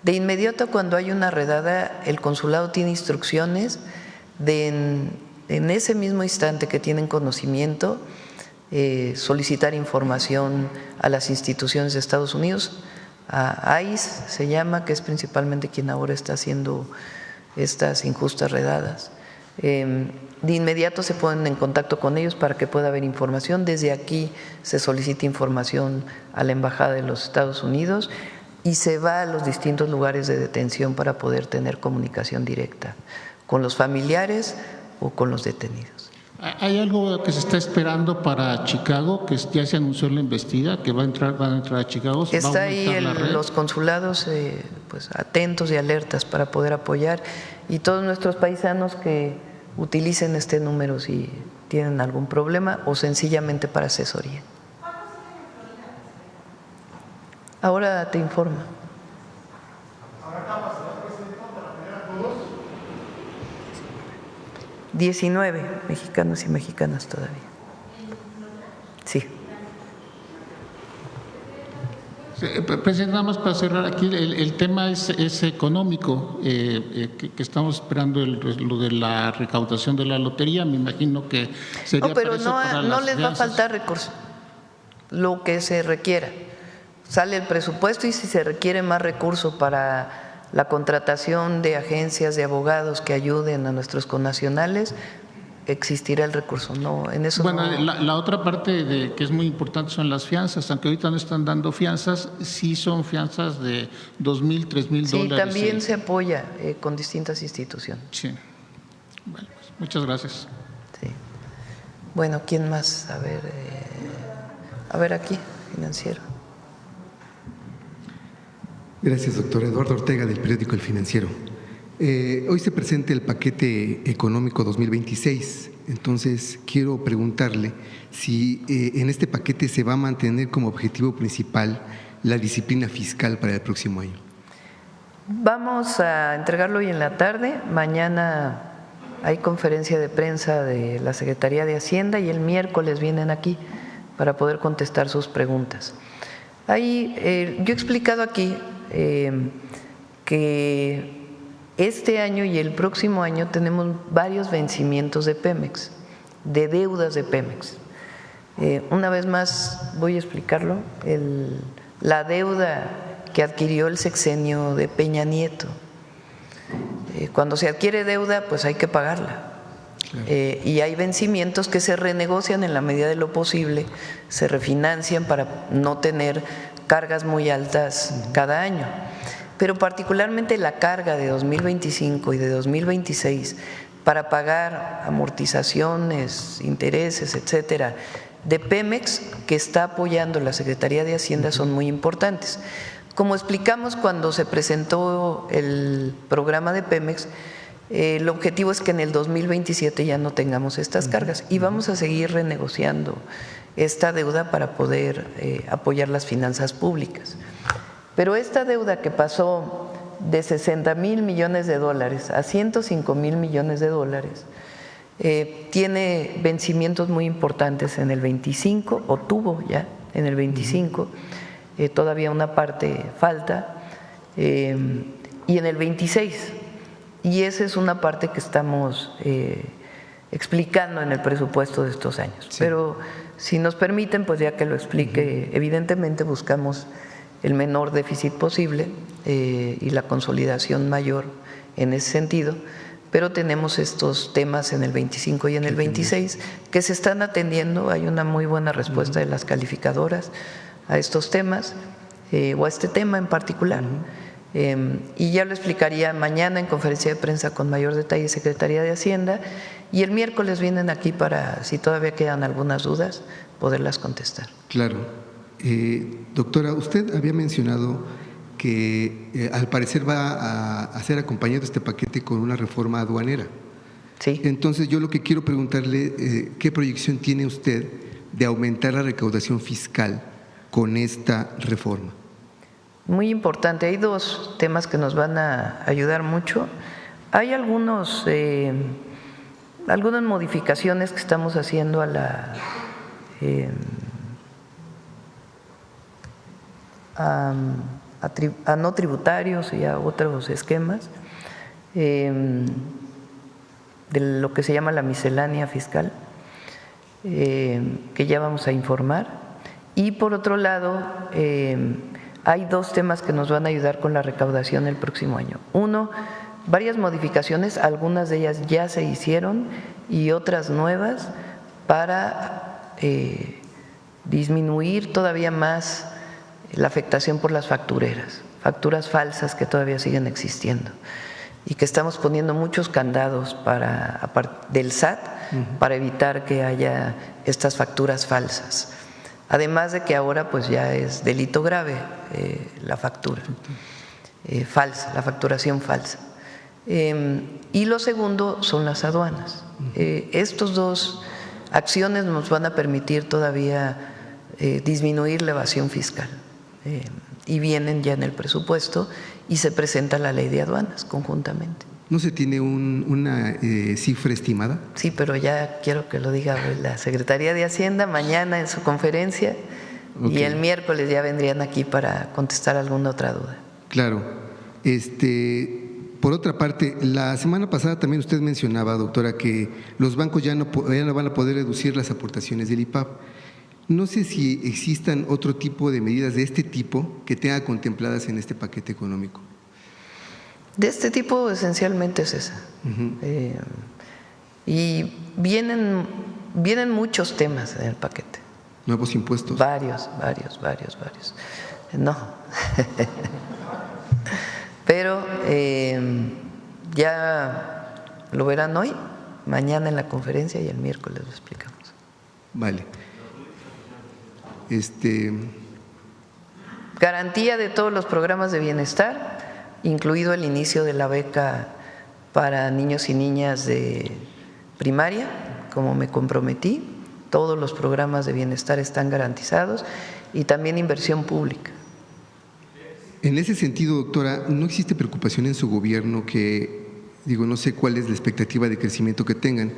De inmediato, cuando hay una redada, el consulado tiene instrucciones de en ese mismo instante que tienen conocimiento, solicitar información a las instituciones de Estados Unidos, a ICE se llama, que es principalmente quien ahora está haciendo estas injustas redadas. De inmediato se ponen en contacto con ellos para que pueda haber información. Desde aquí se solicita información a la Embajada de los Estados Unidos y se va a los distintos lugares de detención para poder tener comunicación directa con los familiares o con los detenidos. ¿Hay algo que se está esperando para Chicago, que ya se anunció en la embestida, que van a entrar a Chicago? Está ahí los consulados pues atentos y alertas para poder apoyar, y todos nuestros paisanos que utilicen este número si tienen algún problema o sencillamente para asesoría. Ahora te informo. 19 mexicanos y mexicanas todavía. Sí. Presidente, nada más para cerrar aquí, el tema es económico, que estamos esperando lo de la recaudación de la lotería. Me imagino que sería pero para eso, para no las les va a faltar recursos, lo que se requiera. Sale el presupuesto y si se requiere más recursos para la contratación de agencias de abogados que ayuden a nuestros connacionales, existirá el recurso. No, en eso bueno, no. La otra parte que es muy importante son las fianzas, aunque ahorita no están dando fianzas, sí son fianzas de $2,000, $3,000. Sí, también se apoya con distintas instituciones. Sí. Bueno, pues, muchas gracias. Sí. Bueno, ¿quién más? A ver aquí, financiero. Gracias, doctor. Eduardo Ortega, del periódico El Financiero. Hoy se presenta el paquete económico 2026, entonces quiero preguntarle si en este paquete se va a mantener como objetivo principal la disciplina fiscal para el próximo año. Vamos a entregarlo hoy en la tarde. Mañana hay conferencia de prensa de la Secretaría de Hacienda y el miércoles vienen aquí para poder contestar sus preguntas. Ahí, yo he explicado aquí que este año y el próximo año tenemos varios vencimientos de Pemex, de deudas de Pemex. Una vez más voy a explicarlo, la deuda que adquirió el sexenio de Peña Nieto. Cuando se adquiere deuda, pues hay que pagarla. Claro. Y hay vencimientos que se renegocian en la medida de lo posible, se refinancian para no tener cargas muy altas cada año. Pero particularmente la carga de 2025 y de 2026 para pagar amortizaciones, intereses, etcétera, de Pemex, que está apoyando la Secretaría de Hacienda, son muy importantes. Como explicamos cuando se presentó el programa de Pemex, el objetivo es que en el 2027 ya no tengamos estas cargas y vamos a seguir renegociando esta deuda para poder apoyar las finanzas públicas. Pero esta deuda que pasó de 60,000 millones de dólares a 105,000 millones de dólares tiene vencimientos muy importantes en el 25, o tuvo ya en el 25, todavía una parte falta, y en el 26. Y esa es una parte que estamos explicando en el presupuesto de estos años. Sí. Pero si nos permiten, pues ya que lo explique, evidentemente buscamos el menor déficit posible y la consolidación mayor en ese sentido, pero tenemos estos temas en el 25 y en el 26 que se están atendiendo. Hay una muy buena respuesta de las calificadoras a estos temas o a este tema en particular. Y ya lo explicaría mañana en conferencia de prensa con mayor detalle Secretaría de Hacienda, y el miércoles vienen aquí para, si todavía quedan algunas dudas, poderlas contestar. Claro. Doctora, usted había mencionado que al parecer va a ser acompañado este paquete con una reforma aduanera. Sí. Entonces yo lo que quiero preguntarle, ¿qué proyección tiene usted de aumentar la recaudación fiscal con esta reforma? Muy importante, hay dos temas que nos van a ayudar mucho. Hay algunas modificaciones que estamos haciendo a la a no tributarios y a otros esquemas de lo que se llama la miscelánea fiscal, que ya vamos a informar. Y por otro lado, hay dos temas que nos van a ayudar con la recaudación el próximo año. Uno, varias modificaciones, algunas de ellas ya se hicieron y otras nuevas para disminuir todavía más la afectación por las factureras, facturas falsas que todavía siguen existiendo y que estamos poniendo muchos candados del SAT para evitar que haya estas facturas falsas. Además de que ahora pues ya es delito grave la factura falsa, la facturación falsa. Y lo segundo son las aduanas. Estos dos acciones nos van a permitir todavía disminuir la evasión fiscal y vienen ya en el presupuesto y se presenta la ley de aduanas conjuntamente. ¿No se tiene una cifra estimada? Sí, pero ya quiero que lo diga la Secretaría de Hacienda mañana en su conferencia. Okay. Y el miércoles ya vendrían aquí para contestar alguna otra duda. Claro. Por otra parte, la semana pasada también usted mencionaba, doctora, que los bancos ya no van a poder reducir las aportaciones del IPAB. No sé si existan otro tipo de medidas de este tipo que tenga contempladas en este paquete económico. De este tipo esencialmente es esa. Y vienen muchos temas en el paquete. ¿Nuevos impuestos? Varios. No. Pero ya lo verán hoy, mañana en la conferencia y el miércoles lo explicamos. Vale. Garantía de todos los programas de bienestar, incluido el inicio de la beca para niños y niñas de primaria, como me comprometí. Todos los programas de bienestar están garantizados y también inversión pública. En ese sentido, doctora, ¿no existe preocupación en su gobierno que, no sé cuál es la expectativa de crecimiento que tengan,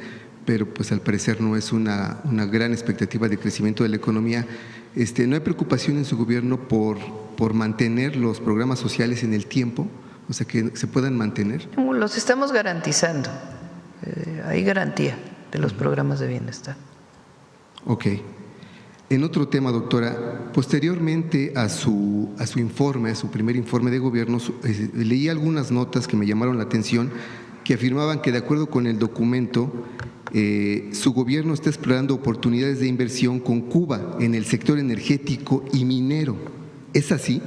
pero pues al parecer no es una gran expectativa de crecimiento de la economía. ¿No hay preocupación en su gobierno por mantener los programas sociales en el tiempo? O sea, que se puedan mantener. Los estamos garantizando. Hay garantía de los programas de bienestar. Ok. En otro tema, doctora, posteriormente a su informe, a su primer informe de gobierno, leí algunas notas que me llamaron la atención, que afirmaban que de acuerdo con el documento, su gobierno está explorando oportunidades de inversión con Cuba en el sector energético y minero. ¿Es así?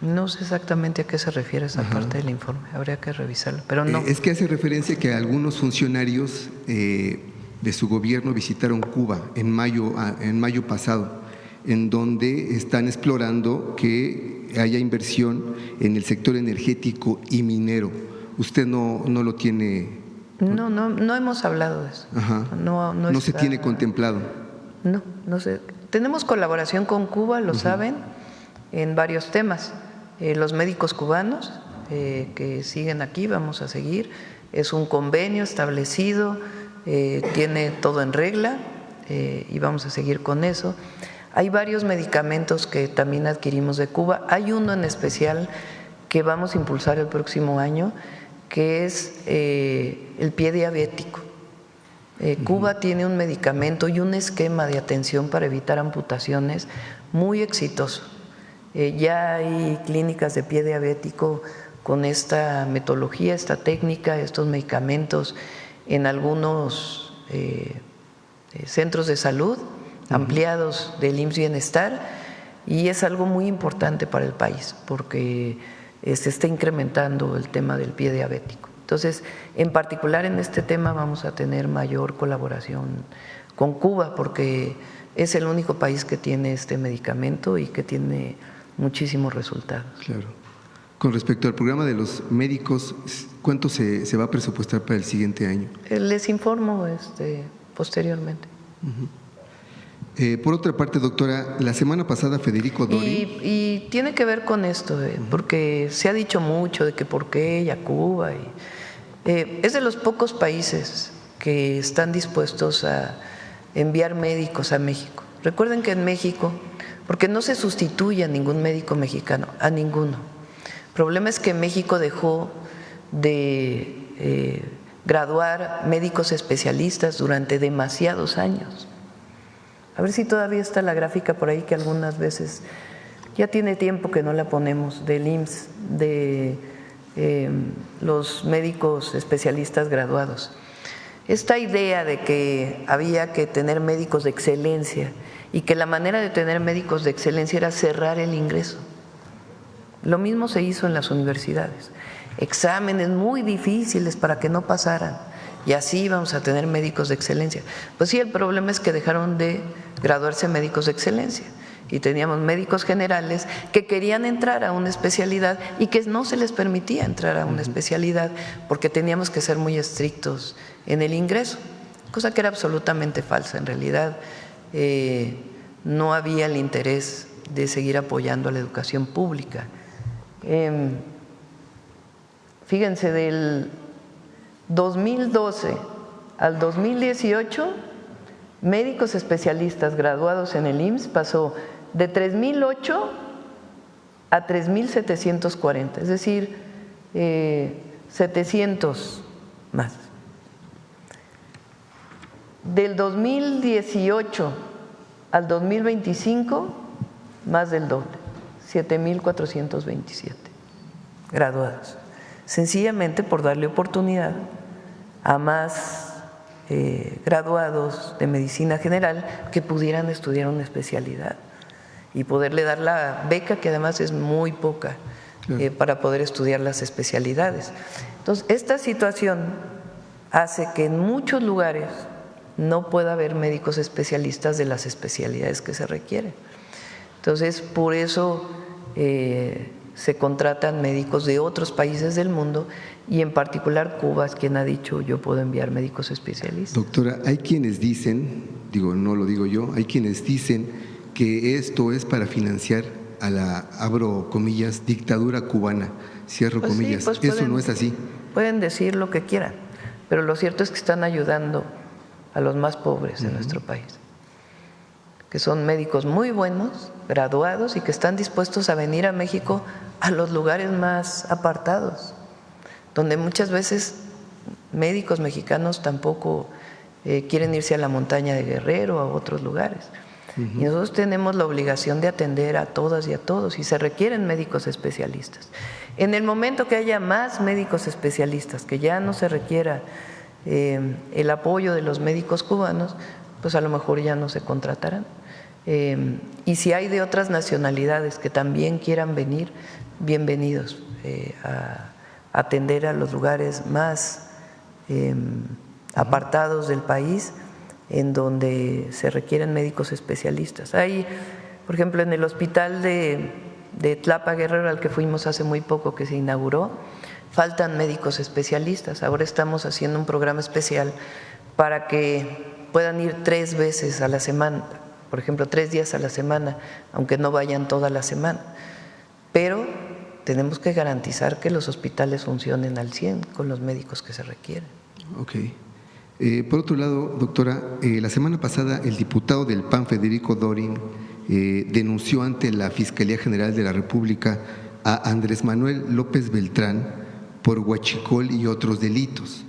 No sé exactamente a qué se refiere esa parte del informe, habría que revisarlo, pero no. Es que hace referencia que algunos funcionarios de su gobierno visitaron Cuba en mayo pasado, en donde están explorando que haya inversión en el sector energético y minero. ¿Usted no lo tiene? No hemos hablado de eso. Ajá. No se tiene contemplado. No sé. Tenemos colaboración con Cuba, lo saben, en varios temas. Los médicos cubanos que siguen aquí, vamos a seguir. Es un convenio establecido, tiene todo en regla y vamos a seguir con eso. Hay varios medicamentos que también adquirimos de Cuba. Hay uno en especial que vamos a impulsar el próximo año, que es el pie diabético. Cuba tiene un medicamento y un esquema de atención para evitar amputaciones muy exitoso. Ya hay clínicas de pie diabético con esta metodología, esta técnica, estos medicamentos en algunos centros de salud ampliados del IMSS Bienestar, y es algo muy importante para el país porque se está incrementando el tema del pie diabético. Entonces, en particular en este tema vamos a tener mayor colaboración con Cuba porque es el único país que tiene este medicamento y que tiene muchísimos resultados. Claro. Con respecto al programa de los médicos, ¿cuánto se va a presupuestar para el siguiente año? Les informo posteriormente. Por otra parte, doctora, la semana pasada Federico Dori… Y tiene que ver con esto, porque se ha dicho mucho de que por qué ella Cuba. Es de los pocos países que están dispuestos a enviar médicos a México. Recuerden que en México, porque no se sustituye a ningún médico mexicano, a ninguno. El problema es que México dejó de graduar médicos especialistas durante demasiados años. A ver si todavía está la gráfica por ahí, que algunas veces ya tiene tiempo que no la ponemos, del IMSS, de los médicos especialistas graduados. Esta idea de que había que tener médicos de excelencia y que la manera de tener médicos de excelencia era cerrar el ingreso. Lo mismo se hizo en las universidades. Exámenes muy difíciles para que no pasaran. Y así vamos a tener médicos de excelencia. Pues sí, el problema es que dejaron de graduarse médicos de excelencia y teníamos médicos generales que querían entrar a una especialidad y que no se les permitía entrar a una especialidad porque teníamos que ser muy estrictos en el ingreso, cosa que era absolutamente falsa. En realidad no había el interés de seguir apoyando a la educación pública. Fíjense, del 2012 al 2018, médicos especialistas graduados en el IMSS pasó de 3,008 a 3,740, es decir, 700 más. Del 2018 al 2025, más del doble, 7,427 graduados. Sencillamente por darle oportunidad a más graduados de medicina general que pudieran estudiar una especialidad y poderle dar la beca, que además es muy poca, para poder estudiar las especialidades. Entonces, esta situación hace que en muchos lugares no pueda haber médicos especialistas de las especialidades que se requieren. Entonces, por eso se contratan médicos de otros países del mundo y en particular Cuba es quien ha dicho yo puedo enviar médicos especialistas. Doctora, hay quienes dicen, no lo digo yo, hay quienes dicen que esto es para financiar a la, abro comillas, dictadura cubana, cierro comillas. Sí, pues eso no es así. Pueden decir lo que quieran, pero lo cierto es que están ayudando a los más pobres de nuestro país, que son médicos muy buenos, graduados y que están dispuestos a venir a México a los lugares más apartados, donde muchas veces médicos mexicanos tampoco quieren irse a la montaña de Guerrero o a otros lugares. Y nosotros tenemos la obligación de atender a todas y a todos, y se requieren médicos especialistas. En el momento que haya más médicos especialistas, que ya no se requiera el apoyo de los médicos cubanos, pues a lo mejor ya no se contratarán. Y si hay de otras nacionalidades que también quieran venir, bienvenidos a atender a los lugares más apartados del país, en donde se requieren médicos especialistas. Hay, por ejemplo, en el hospital de Tlapa Guerrero, al que fuimos hace muy poco, que se inauguró, faltan médicos especialistas. Ahora estamos haciendo un programa especial para que puedan ir 3 veces a la semana, por ejemplo, 3 días a la semana, aunque no vayan toda la semana. Pero tenemos que garantizar que los hospitales funcionen al 100 con los médicos que se requieren. Ok. Por otro lado, doctora, la semana pasada el diputado del PAN, Federico Dorin, denunció ante la Fiscalía General de la República a Andrés Manuel López Beltrán por huachicol y otros delitos.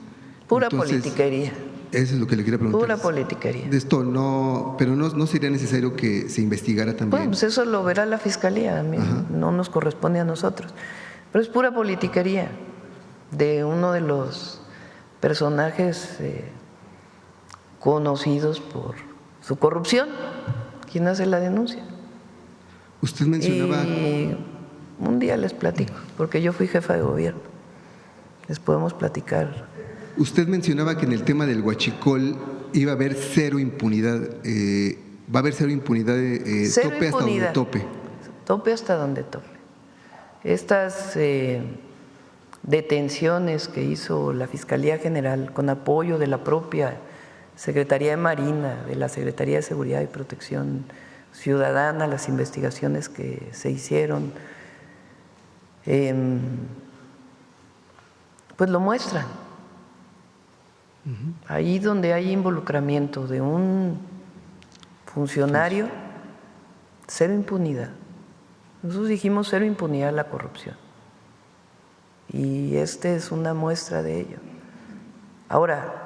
Pura politiquería. Eso es lo que le quería preguntar. Pura politiquería. De esto no, pero no sería necesario que se investigara también. Bueno, pues eso lo verá la Fiscalía, a mí no nos corresponde a nosotros. Pero es pura politiquería de uno de los personajes conocidos por su corrupción, quien hace la denuncia. Usted mencionaba… Y un día les platico, porque yo fui jefa de gobierno, les podemos platicar. Usted mencionaba que en el tema del huachicol iba a haber cero impunidad, va a haber cero impunidad, Cero tope hasta impunidad. donde tope. Tope hasta donde tope. Estas detenciones que hizo la Fiscalía General con apoyo de la propia Secretaría de Marina, de la Secretaría de Seguridad y Protección Ciudadana, las investigaciones que se hicieron, pues lo muestran. Ahí donde hay involucramiento de un funcionario, cero impunidad. Nosotros dijimos cero impunidad a la corrupción. Y esta es una muestra de ello. Ahora,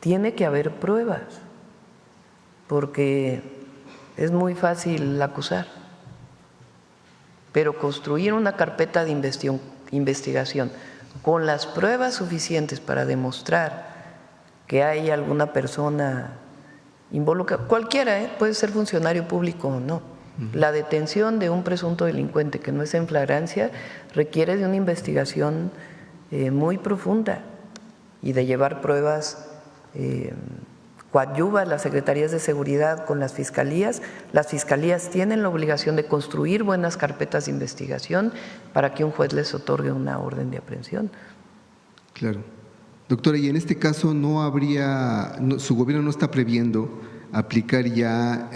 tiene que haber pruebas, porque es muy fácil acusar, pero construir una carpeta de investigación con las pruebas suficientes para demostrar que hay alguna persona involucrada, cualquiera, puede ser funcionario público o no. La detención de un presunto delincuente que no es en flagrancia requiere de una investigación muy profunda y de llevar pruebas. Coadyuva las secretarías de seguridad con las fiscalías tienen la obligación de construir buenas carpetas de investigación para que un juez les otorgue una orden de aprehensión. Claro. Doctora, y en este caso su gobierno no está previendo aplicar ya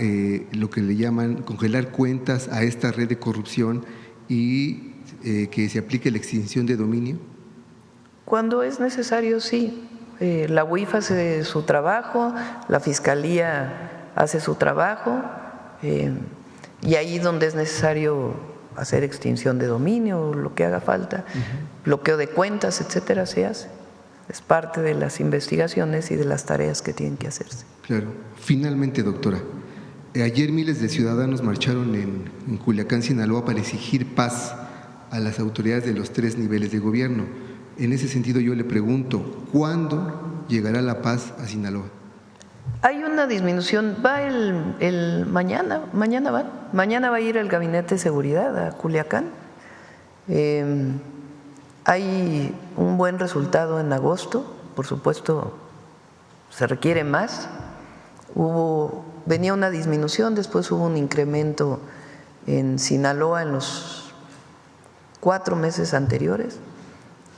lo que le llaman congelar cuentas a esta red de corrupción y que se aplique la extinción de dominio. Cuando es necesario, sí. La UIF hace su trabajo, la Fiscalía hace su trabajo, y ahí donde es necesario hacer extinción de dominio, lo que haga falta, bloqueo de cuentas, etcétera, se hace. Es parte de las investigaciones y de las tareas que tienen que hacerse. Claro. Finalmente, doctora, ayer miles de ciudadanos marcharon en Culiacán, Sinaloa, para exigir paz a las autoridades de los 3 niveles de gobierno. En ese sentido yo le pregunto, ¿cuándo llegará la paz a Sinaloa? Hay una disminución, va mañana va a ir el Gabinete de Seguridad a Culiacán. Hay un buen resultado en agosto, por supuesto se requiere más. Venía una disminución, después hubo un incremento en Sinaloa en los 4 meses anteriores.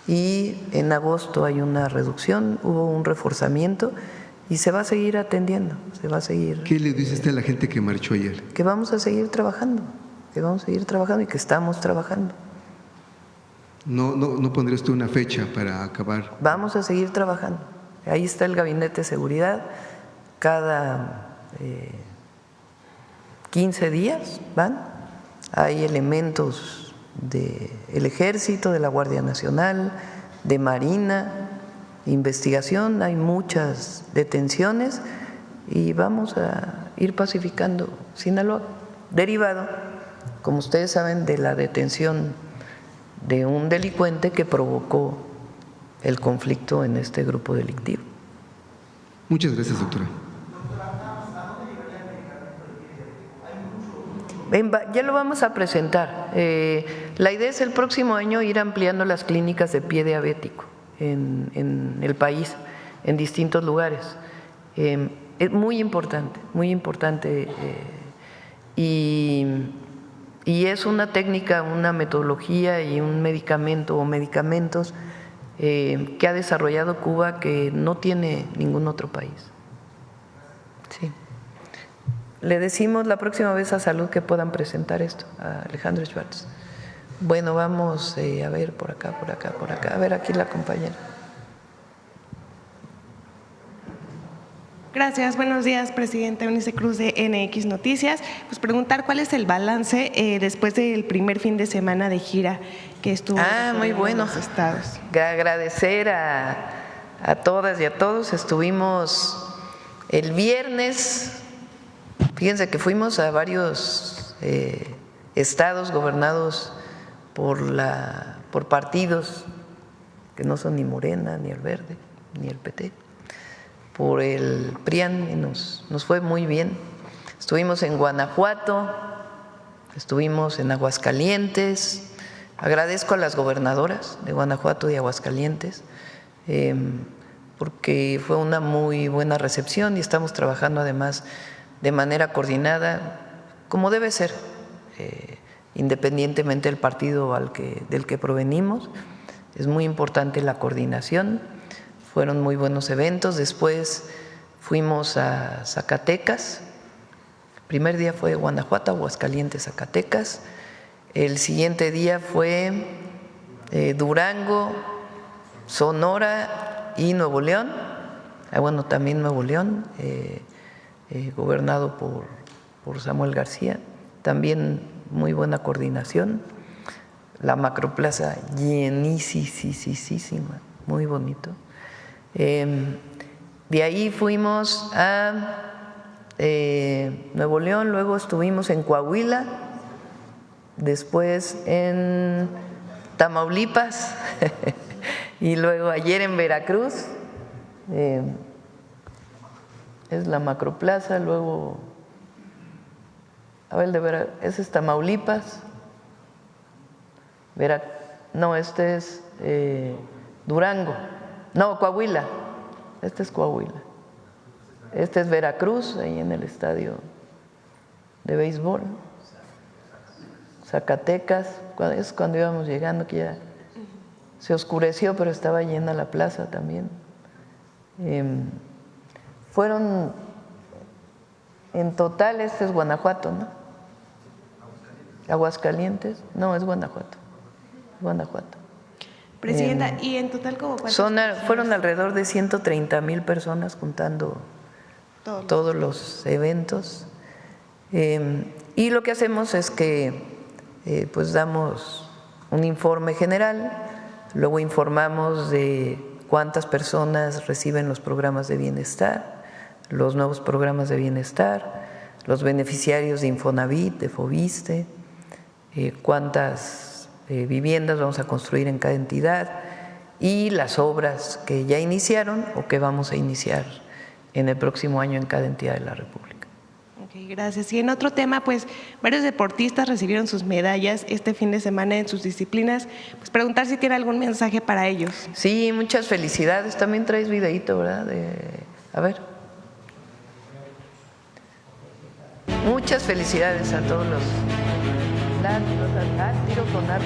Y en agosto hay una reducción, hubo un reforzamiento y se va a seguir atendiendo, se va a seguir. ¿Qué le dice usted a la gente que marchó ayer? Que vamos a seguir trabajando y que estamos trabajando. ¿No pondría usted una fecha para acabar? Vamos a seguir trabajando. Ahí está el Gabinete de Seguridad. Cada 15 días van. Hay elementos del Ejército, de la Guardia Nacional, de Marina, investigación. Hay muchas detenciones y vamos a ir pacificando Sinaloa, derivado, como ustedes saben, de la detención de un delincuente que provocó el conflicto en este grupo delictivo. Muchas gracias, doctora. Ya lo vamos a presentar. La idea es el próximo año ir ampliando las clínicas de pie diabético en el país, en distintos lugares. Es muy importante y es una técnica, una metodología y un medicamento o medicamentos que ha desarrollado Cuba que no tiene ningún otro país. Sí. Le decimos la próxima vez a Salud que puedan presentar esto, a Alejandro Schwartz. Bueno, vamos a ver por acá. A ver, aquí la compañera. Gracias, buenos días, presidenta Eunice Cruz de NX Noticias. Pues preguntar cuál es el balance después del primer fin de semana de gira que estuvo muy bueno. en los estados. Agradecer a todas y a todos. Estuvimos el viernes, fíjense que fuimos a varios estados gobernados por partidos que no son ni Morena, ni el Verde, ni el PT, por el PRIAN, y nos fue muy bien. Estuvimos en Guanajuato, estuvimos en Aguascalientes. Agradezco a las gobernadoras de Guanajuato y Aguascalientes porque fue una muy buena recepción y estamos trabajando además de manera coordinada, como debe ser, independientemente del partido del que provenimos. Es muy importante la coordinación. Fueron muy buenos eventos. Después fuimos a Zacatecas. El primer día fue Guanajuato, Aguascalientes, Zacatecas. El siguiente día fue Durango, Sonora y Nuevo León. Bueno, también Nuevo León, gobernado por Samuel García. También muy buena coordinación. La macroplaza llenísima, muy bonito. De ahí fuimos a Nuevo León, luego estuvimos en Coahuila, después en Tamaulipas y luego ayer en Veracruz. Es la macroplaza, luego ese es Tamaulipas, este es Durango. No, Coahuila. Este es Coahuila. Este es Veracruz, ahí en el estadio de béisbol. Zacatecas, es cuando íbamos llegando, que ya se oscureció, pero estaba llena la plaza también. Fueron, en total, este es Guanajuato, ¿no? Aguascalientes, no, es Guanajuato. Presidenta, ¿y en total cómo cuántas fueron alrededor de 130,000 personas juntando todos los eventos. Y lo que hacemos es que pues damos un informe general, luego informamos de cuántas personas reciben los programas de bienestar, los nuevos programas de bienestar, los beneficiarios de Infonavit, de Fobiste, cuántas viviendas vamos a construir en cada entidad y las obras que ya iniciaron o que vamos a iniciar en el próximo año en cada entidad de la República. Ok, gracias. Y en otro tema, pues varios deportistas recibieron sus medallas este fin de semana en sus disciplinas. Pues preguntar si tiene algún mensaje para ellos. Sí, muchas felicidades. También traes videíto, ¿verdad? A ver. Muchas felicidades a todos los tiro con arco.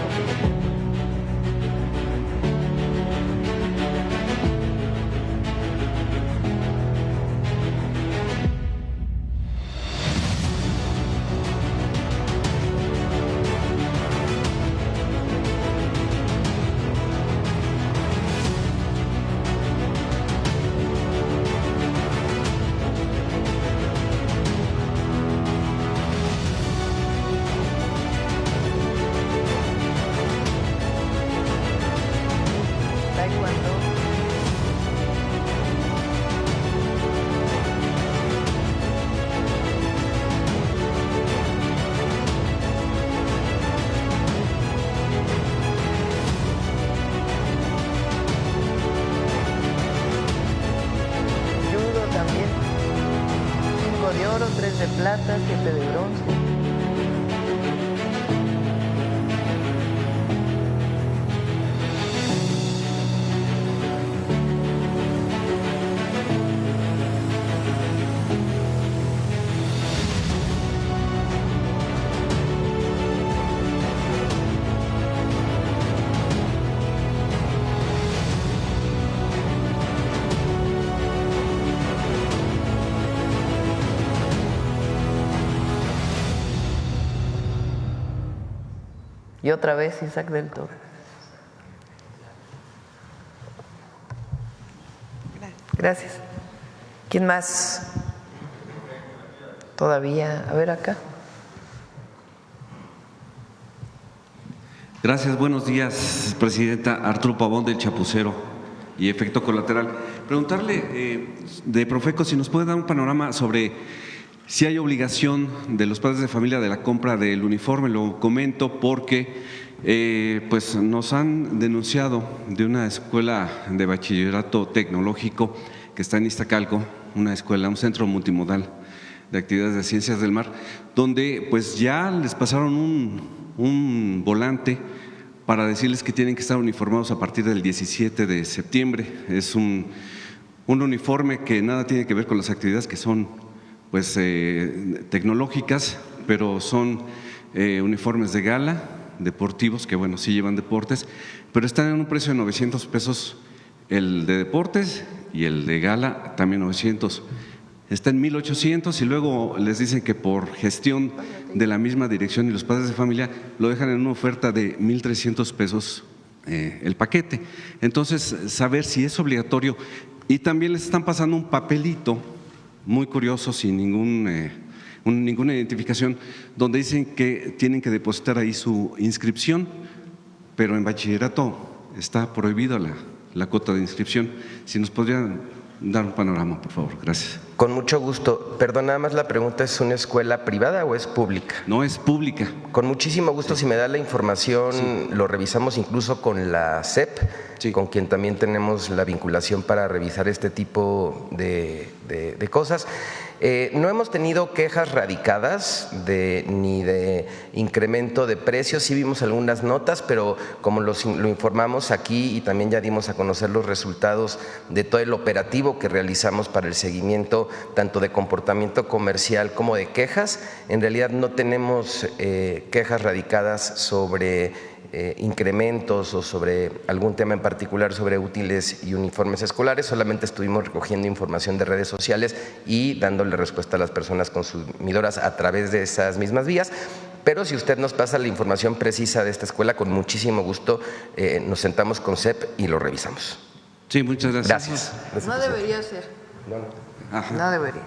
plata, 7 de bronce. Y otra vez Isaac del Toro. Gracias. ¿Quién más? Todavía. A ver acá. Gracias, buenos días, Presidenta. Arturo Pavón del Chapucero y Efecto Colateral. Preguntarle de Profeco si nos puede dar un panorama sobre si hay obligación de los padres de familia de la compra del uniforme. Lo comento porque pues nos han denunciado de una escuela de bachillerato tecnológico que está en Iztacalco, una escuela, un centro multimodal de actividades de ciencias del mar, donde pues ya les pasaron un volante para decirles que tienen que estar uniformados a partir del 17 de septiembre. Es un uniforme que nada tiene que ver con las actividades que son pues tecnológicas, pero son uniformes de gala, deportivos, que bueno, sí llevan deportes, pero están en un precio de 900 pesos el de deportes y el de gala también 900. Está en 1,800 y luego les dicen que por gestión de la misma dirección y los padres de familia lo dejan en una oferta de 1,300 pesos el paquete. Entonces, saber si es obligatorio. Y también les están pasando un papelito muy curioso, sin ninguna identificación, donde dicen que tienen que depositar ahí su inscripción, pero en bachillerato está prohibida la cuota de inscripción. Si nos podrían dar un panorama, por favor. Gracias. Con mucho gusto. Perdón, nada más la pregunta, ¿es una escuela privada o es pública? No, es pública. Con muchísimo gusto, si me da la información, lo revisamos incluso con la SEP, con quien también tenemos la vinculación para revisar este tipo de cosas. No hemos tenido quejas radicadas ni de incremento de precios, sí vimos algunas notas, pero como lo informamos aquí y también ya dimos a conocer los resultados de todo el operativo que realizamos para el seguimiento tanto de comportamiento comercial como de quejas, en realidad no tenemos quejas radicadas sobre incrementos o sobre algún tema en particular sobre útiles y uniformes escolares. Solamente estuvimos recogiendo información de redes sociales y dándole respuesta a las personas consumidoras a través de esas mismas vías. Pero si usted nos pasa la información precisa de esta escuela, con muchísimo gusto nos sentamos con CEP y lo revisamos. Sí, muchas gracias. Gracias. No debería ser. No debería.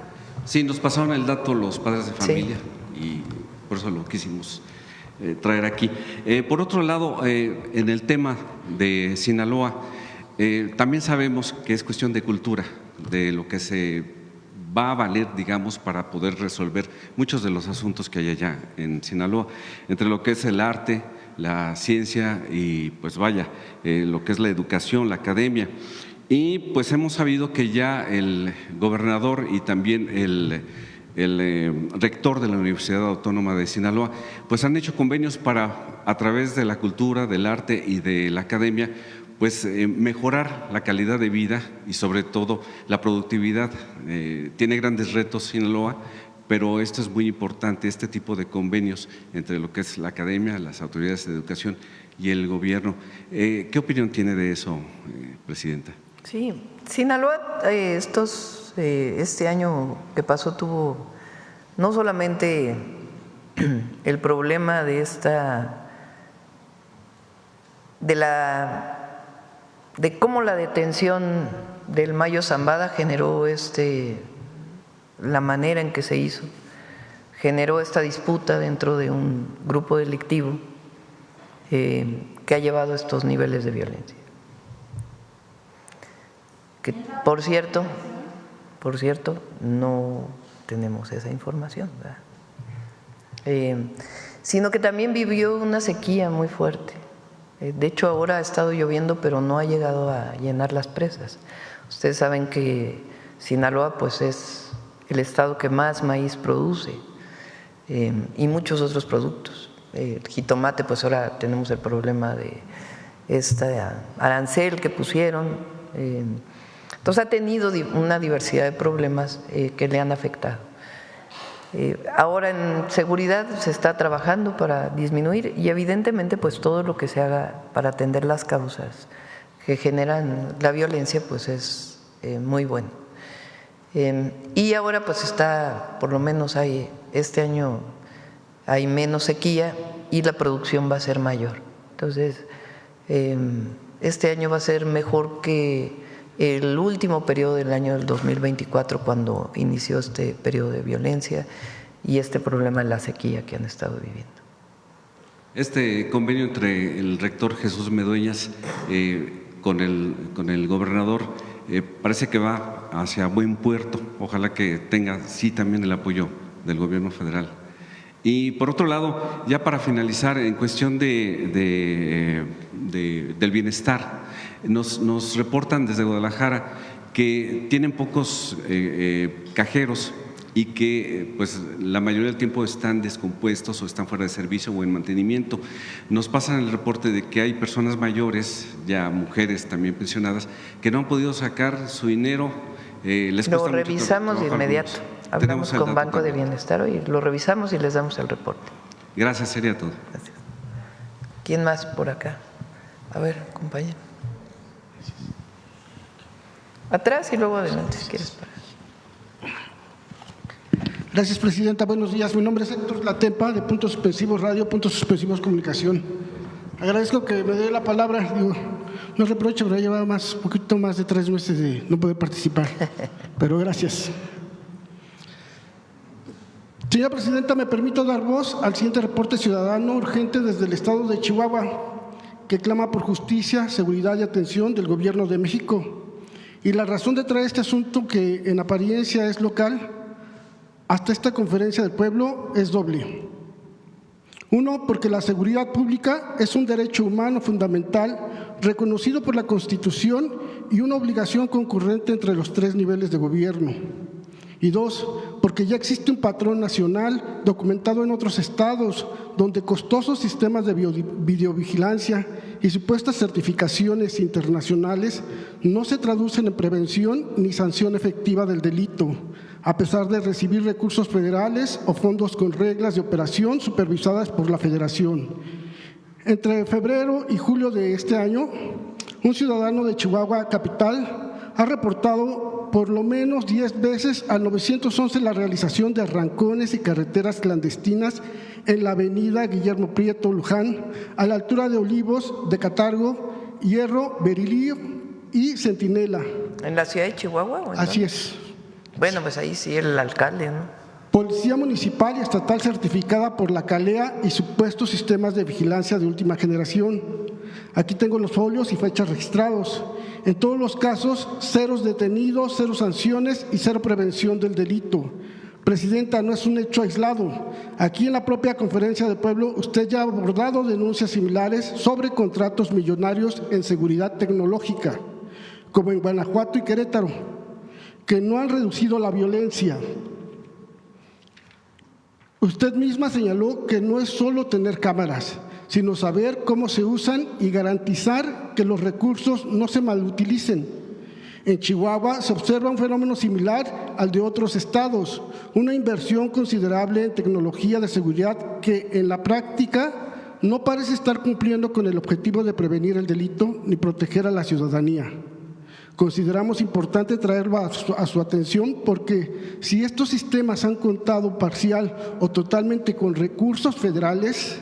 Sí, nos pasaron el dato los padres de familia y por eso lo quisimos traer aquí. Por otro lado, en el tema de Sinaloa, también sabemos que es cuestión de cultura, de lo que se va a valer, digamos, para poder resolver muchos de los asuntos que hay allá en Sinaloa, entre lo que es el arte, la ciencia y pues vaya, lo que es la educación, la academia. Y pues hemos sabido que ya el gobernador y también el rector de la Universidad Autónoma de Sinaloa, pues han hecho convenios para, a través de la cultura, del arte y de la academia, pues mejorar la calidad de vida y sobre todo la productividad. Tiene grandes retos Sinaloa, pero esto es muy importante, este tipo de convenios entre lo que es la academia, las autoridades de educación y el gobierno. ¿Qué opinión tiene de eso, Presidenta? Sí, Sinaloa este año que pasó tuvo no solamente el problema de cómo la detención del Mayo Zambada generó la manera en que se hizo, generó esta disputa dentro de un grupo delictivo que ha llevado a estos niveles de violencia. Que por cierto, no tenemos esa información, sino que también vivió una sequía muy fuerte. De hecho, ahora ha estado lloviendo, pero no ha llegado a llenar las presas. Ustedes saben que Sinaloa pues es el estado que más maíz produce. y muchos otros productos. El jitomate, pues ahora tenemos el problema de este arancel que pusieron. Entonces ha tenido una diversidad de problemas que le han afectado. Ahora en seguridad se está trabajando para disminuir y evidentemente pues todo lo que se haga para atender las causas que generan la violencia pues es muy bueno. Y ahora pues está, por lo menos este año hay menos sequía y la producción va a ser mayor. Entonces, este año va a ser mejor que el último periodo del año del 2024, cuando inició este periodo de violencia y este problema de la sequía que han estado viviendo. Este convenio entre el rector Jesús Medueñas con el gobernador parece que va hacia buen puerto. Ojalá que tenga sí también el apoyo del gobierno federal. Y por otro lado, ya para finalizar, en cuestión del bienestar, nos reportan desde Guadalajara que tienen pocos cajeros y que pues la mayoría del tiempo están descompuestos o están fuera de servicio o en mantenimiento. Nos pasan el reporte de que hay personas mayores, ya mujeres también pensionadas, que no han podido sacar su dinero. Lo revisamos de inmediato. Hablamos con Banco de Bienestar y lo revisamos y les damos el reporte. Gracias, sería todo. Gracias. ¿Quién más por acá? A ver, compañero. Atrás y luego adelante, si quieres parar. Gracias, presidenta. Buenos días. Mi nombre es Héctor Latempa, de Puntos Suspensivos Radio, Puntos Suspensivos Comunicación. Agradezco que me dé la palabra. No reproche, pero lleva un poquito más de 3 meses de no poder participar. Pero gracias. Señora presidenta, me permito dar voz al siguiente reporte ciudadano urgente desde el estado de Chihuahua, que clama por justicia, seguridad y atención del gobierno de México. Y la razón de traer este asunto, que en apariencia es local, hasta esta conferencia del pueblo es doble. Uno, porque la seguridad pública es un derecho humano fundamental reconocido por la Constitución y una obligación concurrente entre los 3 niveles de gobierno. Y 2, porque ya existe un patrón nacional documentado en otros estados donde costosos sistemas de videovigilancia y supuestas certificaciones internacionales no se traducen en prevención ni sanción efectiva del delito, a pesar de recibir recursos federales o fondos con reglas de operación supervisadas por la Federación. Entre febrero y julio de este año, un ciudadano de Chihuahua capital ha reportado por lo menos 10 veces al 911 la realización de arrancones y carreteras clandestinas en la avenida Guillermo Prieto Luján, a la altura de Olivos, de Catargo, Hierro, Berilío y Centinela. ¿En la ciudad de Chihuahua? ¿O Así es. Bueno, pues ahí sí el alcalde, ¿no? Policía municipal y estatal certificada por la CALEA y supuestos sistemas de vigilancia de última generación. Aquí tengo los folios y fechas registrados. En todos los casos, 0 detenidos, 0 sanciones y 0 prevención del delito. Presidenta, no es un hecho aislado. Aquí en la propia conferencia del pueblo, usted ya ha abordado denuncias similares sobre contratos millonarios en seguridad tecnológica, como en Guanajuato y Querétaro, que no han reducido la violencia. Usted misma señaló que no es solo tener cámaras, sino saber cómo se usan y garantizar que los recursos no se malutilicen. En Chihuahua se observa un fenómeno similar al de otros estados, una inversión considerable en tecnología de seguridad que en la práctica no parece estar cumpliendo con el objetivo de prevenir el delito ni proteger a la ciudadanía. Consideramos importante traerlo a su atención porque si estos sistemas han contado parcial o totalmente con recursos federales,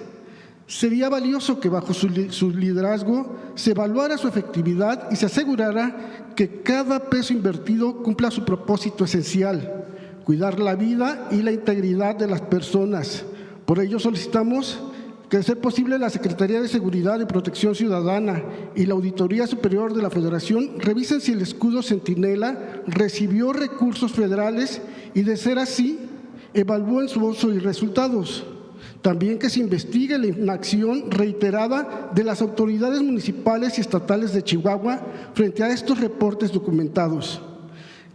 sería valioso que bajo su liderazgo se evaluara su efectividad y se asegurara que cada peso invertido cumpla su propósito esencial, cuidar la vida y la integridad de las personas. Por ello solicitamos que, de ser posible, la Secretaría de Seguridad y Protección Ciudadana y la Auditoría Superior de la Federación revisen si el escudo Centinela recibió recursos federales y, de ser así, evalúen su uso y resultados. También que se investigue la inacción reiterada de las autoridades municipales y estatales de Chihuahua frente a estos reportes documentados.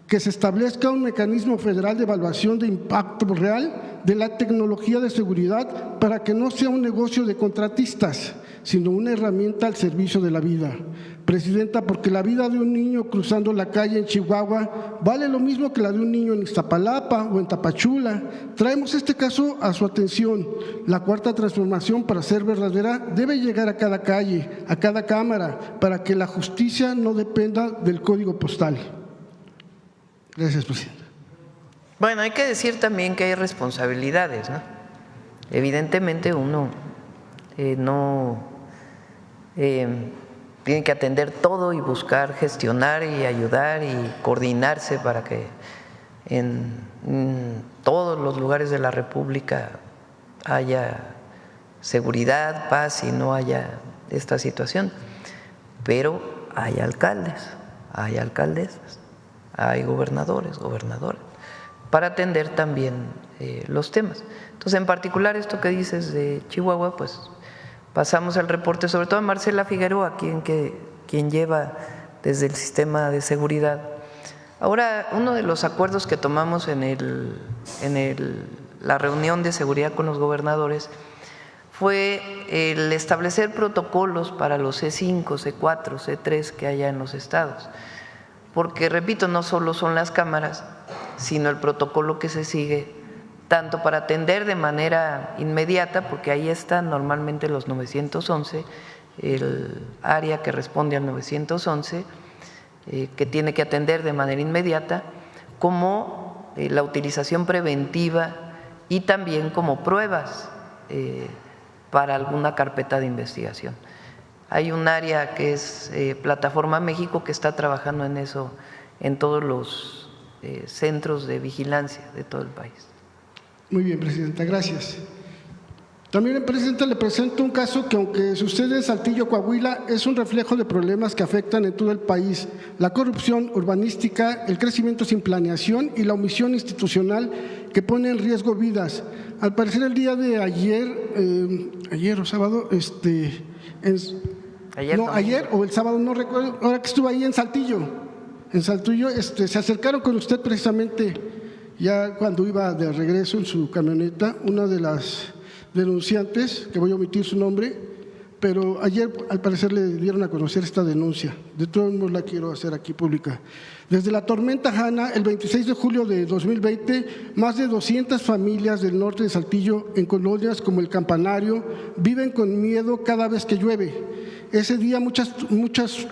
que se establezca un mecanismo federal de evaluación de impacto real de la tecnología de seguridad para que no sea un negocio de contratistas, sino una herramienta al servicio de la vida. Presidenta, porque la vida de un niño cruzando la calle en Chihuahua vale lo mismo que la de un niño en Iztapalapa o en Tapachula. Traemos este caso a su atención. La cuarta transformación, para ser verdadera, debe llegar a cada calle, a cada cámara, para que la justicia no dependa del código postal. Gracias, presidenta. Bueno, hay que decir también que hay responsabilidades, ¿no? Evidentemente uno no tiene que atender todo y buscar gestionar y ayudar y coordinarse para que en todos los lugares de la República haya seguridad, paz y no haya esta situación. Pero hay alcaldes, hay alcaldesas, hay gobernadoras, para atender también los temas. Entonces, en particular, esto que dices de Chihuahua, pues pasamos el reporte, sobre todo a Marcela Figueroa, quien lleva desde el sistema de seguridad. Ahora, uno de los acuerdos que tomamos en la reunión de seguridad con los gobernadores fue el establecer protocolos para los C5, C4, C3 que haya en los estados. Porque, repito, no solo son las cámaras, sino el protocolo que se sigue, tanto para atender de manera inmediata, porque ahí están normalmente los 911, el área que responde al 911, que tiene que atender de manera inmediata, como la utilización preventiva y también como pruebas para alguna carpeta de investigación. Hay un área que es Plataforma México que está trabajando en eso en todos los centros de vigilancia de todo el país. Muy bien, presidenta, gracias. También, presidenta, le presento un caso que, aunque sucede en Saltillo, Coahuila, es un reflejo de problemas que afectan en todo el país: la corrupción urbanística, el crecimiento sin planeación y la omisión institucional que pone en riesgo vidas. Al parecer, el día de ayer o sábado, ayer o el sábado, no recuerdo, ahora que estuve ahí en Saltillo, se acercaron con usted precisamente, ya cuando iba de regreso en su camioneta, una de las denunciantes, que voy a omitir su nombre, pero ayer al parecer le dieron a conocer esta denuncia. De todos modos la quiero hacer aquí pública. Desde la tormenta Hanna, el 26 de julio de 2020, más de 200 familias del norte de Saltillo, en colonias como El Campanario, viven con miedo cada vez que llueve. Ese día muchas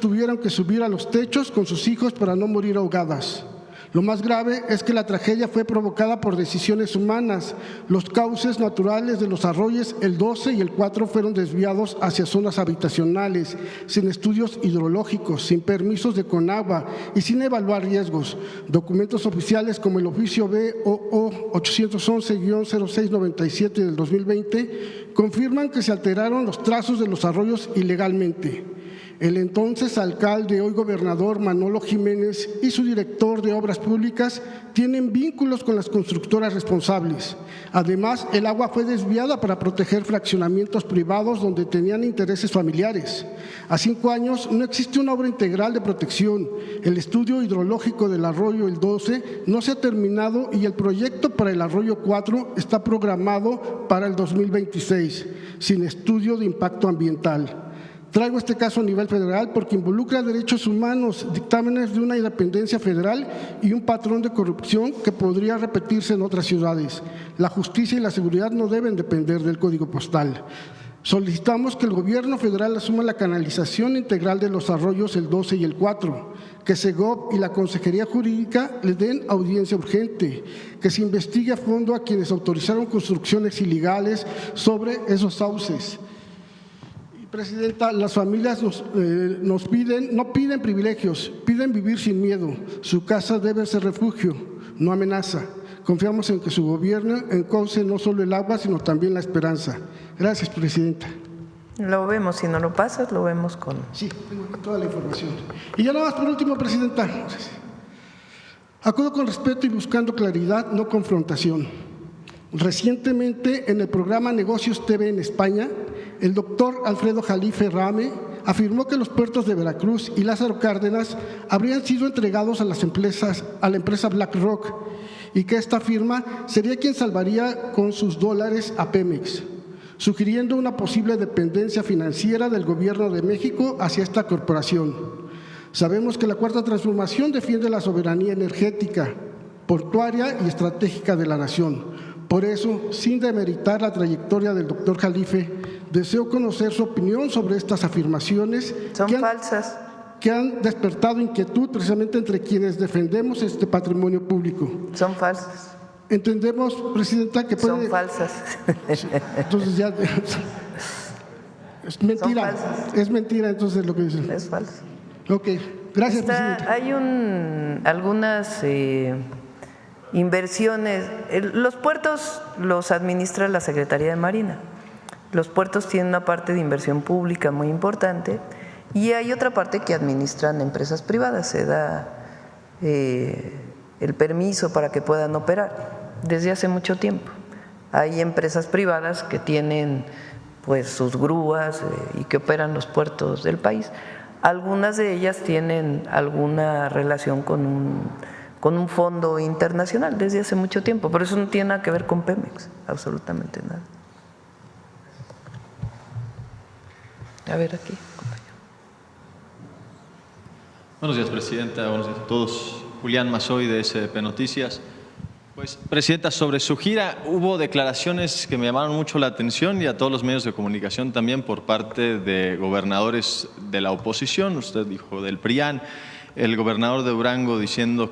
tuvieron que subir a los techos con sus hijos para no morir ahogadas. Lo más grave es que la tragedia fue provocada por decisiones humanas. Los cauces naturales de los arroyos, el 12 y el 4, fueron desviados hacia zonas habitacionales, sin estudios hidrológicos, sin permisos de Conagua y sin evaluar riesgos. Documentos oficiales como el oficio BOO 811-0697 del 2020 confirman que se alteraron los trazos de los arroyos ilegalmente. El entonces alcalde, hoy gobernador, Manolo Jiménez, y su director de Obras Públicas tienen vínculos con las constructoras responsables. Además, el agua fue desviada para proteger fraccionamientos privados donde tenían intereses familiares. A 5 años no existe una obra integral de protección. El estudio hidrológico del arroyo el 12 no se ha terminado y el proyecto para el arroyo 4 está programado para el 2026, sin estudio de impacto ambiental. Traigo este caso a nivel federal porque involucra derechos humanos, dictámenes de una independencia federal y un patrón de corrupción que podría repetirse en otras ciudades. La justicia y la seguridad no deben depender del código postal. Solicitamos que el gobierno federal asuma la canalización integral de los arroyos el 12 y el 4, que SEGOV y la Consejería Jurídica le den audiencia urgente, que se investigue a fondo a quienes autorizaron construcciones ilegales sobre esos sauces. Presidenta, las familias no piden privilegios, piden vivir sin miedo. Su casa debe ser refugio, no amenaza. Confiamos en que su gobierno encauce no solo el agua, sino también la esperanza. Gracias, presidenta. Lo vemos, si no lo pasas, lo vemos con… Sí, tengo toda la información. Y ya nada más por último, presidenta. Acudo con respeto y buscando claridad, no confrontación. Recientemente, en el programa Negocios TV en España, el doctor Alfredo Jalife Rame afirmó que los puertos de Veracruz y Lázaro Cárdenas habrían sido entregados a la empresa BlackRock y que esta firma sería quien salvaría con sus dólares a Pemex, sugiriendo una posible dependencia financiera del Gobierno de México hacia esta corporación. Sabemos que la Cuarta Transformación defiende la soberanía energética, portuaria y estratégica de la nación. Por eso, sin demeritar la trayectoria del doctor Jalife, deseo conocer su opinión sobre estas afirmaciones falsas, que han despertado inquietud precisamente entre quienes defendemos este patrimonio público. Son falsas. Entendemos, Presidenta, que puede… Son falsas. Entonces ya… Es mentira. Son falsas. Es mentira entonces lo que dicen. Es falso. Ok, gracias, Presidenta. Hay algunas inversiones. Los puertos los administra la Secretaría de Marina. Los puertos tienen una parte de inversión pública muy importante y hay otra parte que administran empresas privadas. Se da el permiso para que puedan operar desde hace mucho tiempo. Hay empresas privadas que tienen pues sus grúas y que operan los puertos del país. Algunas de ellas tienen alguna relación con un fondo internacional desde hace mucho tiempo, pero eso no tiene nada que ver con Pemex, absolutamente nada. A ver aquí, compañero. Buenos días, Presidenta. Buenos días a todos. Julián Mazoy, de SDP Noticias. Pues, Presidenta, sobre su gira hubo declaraciones que me llamaron mucho la atención y a todos los medios de comunicación también por parte de gobernadores de la oposición. Usted dijo del PRIAN, el gobernador de Durango diciendo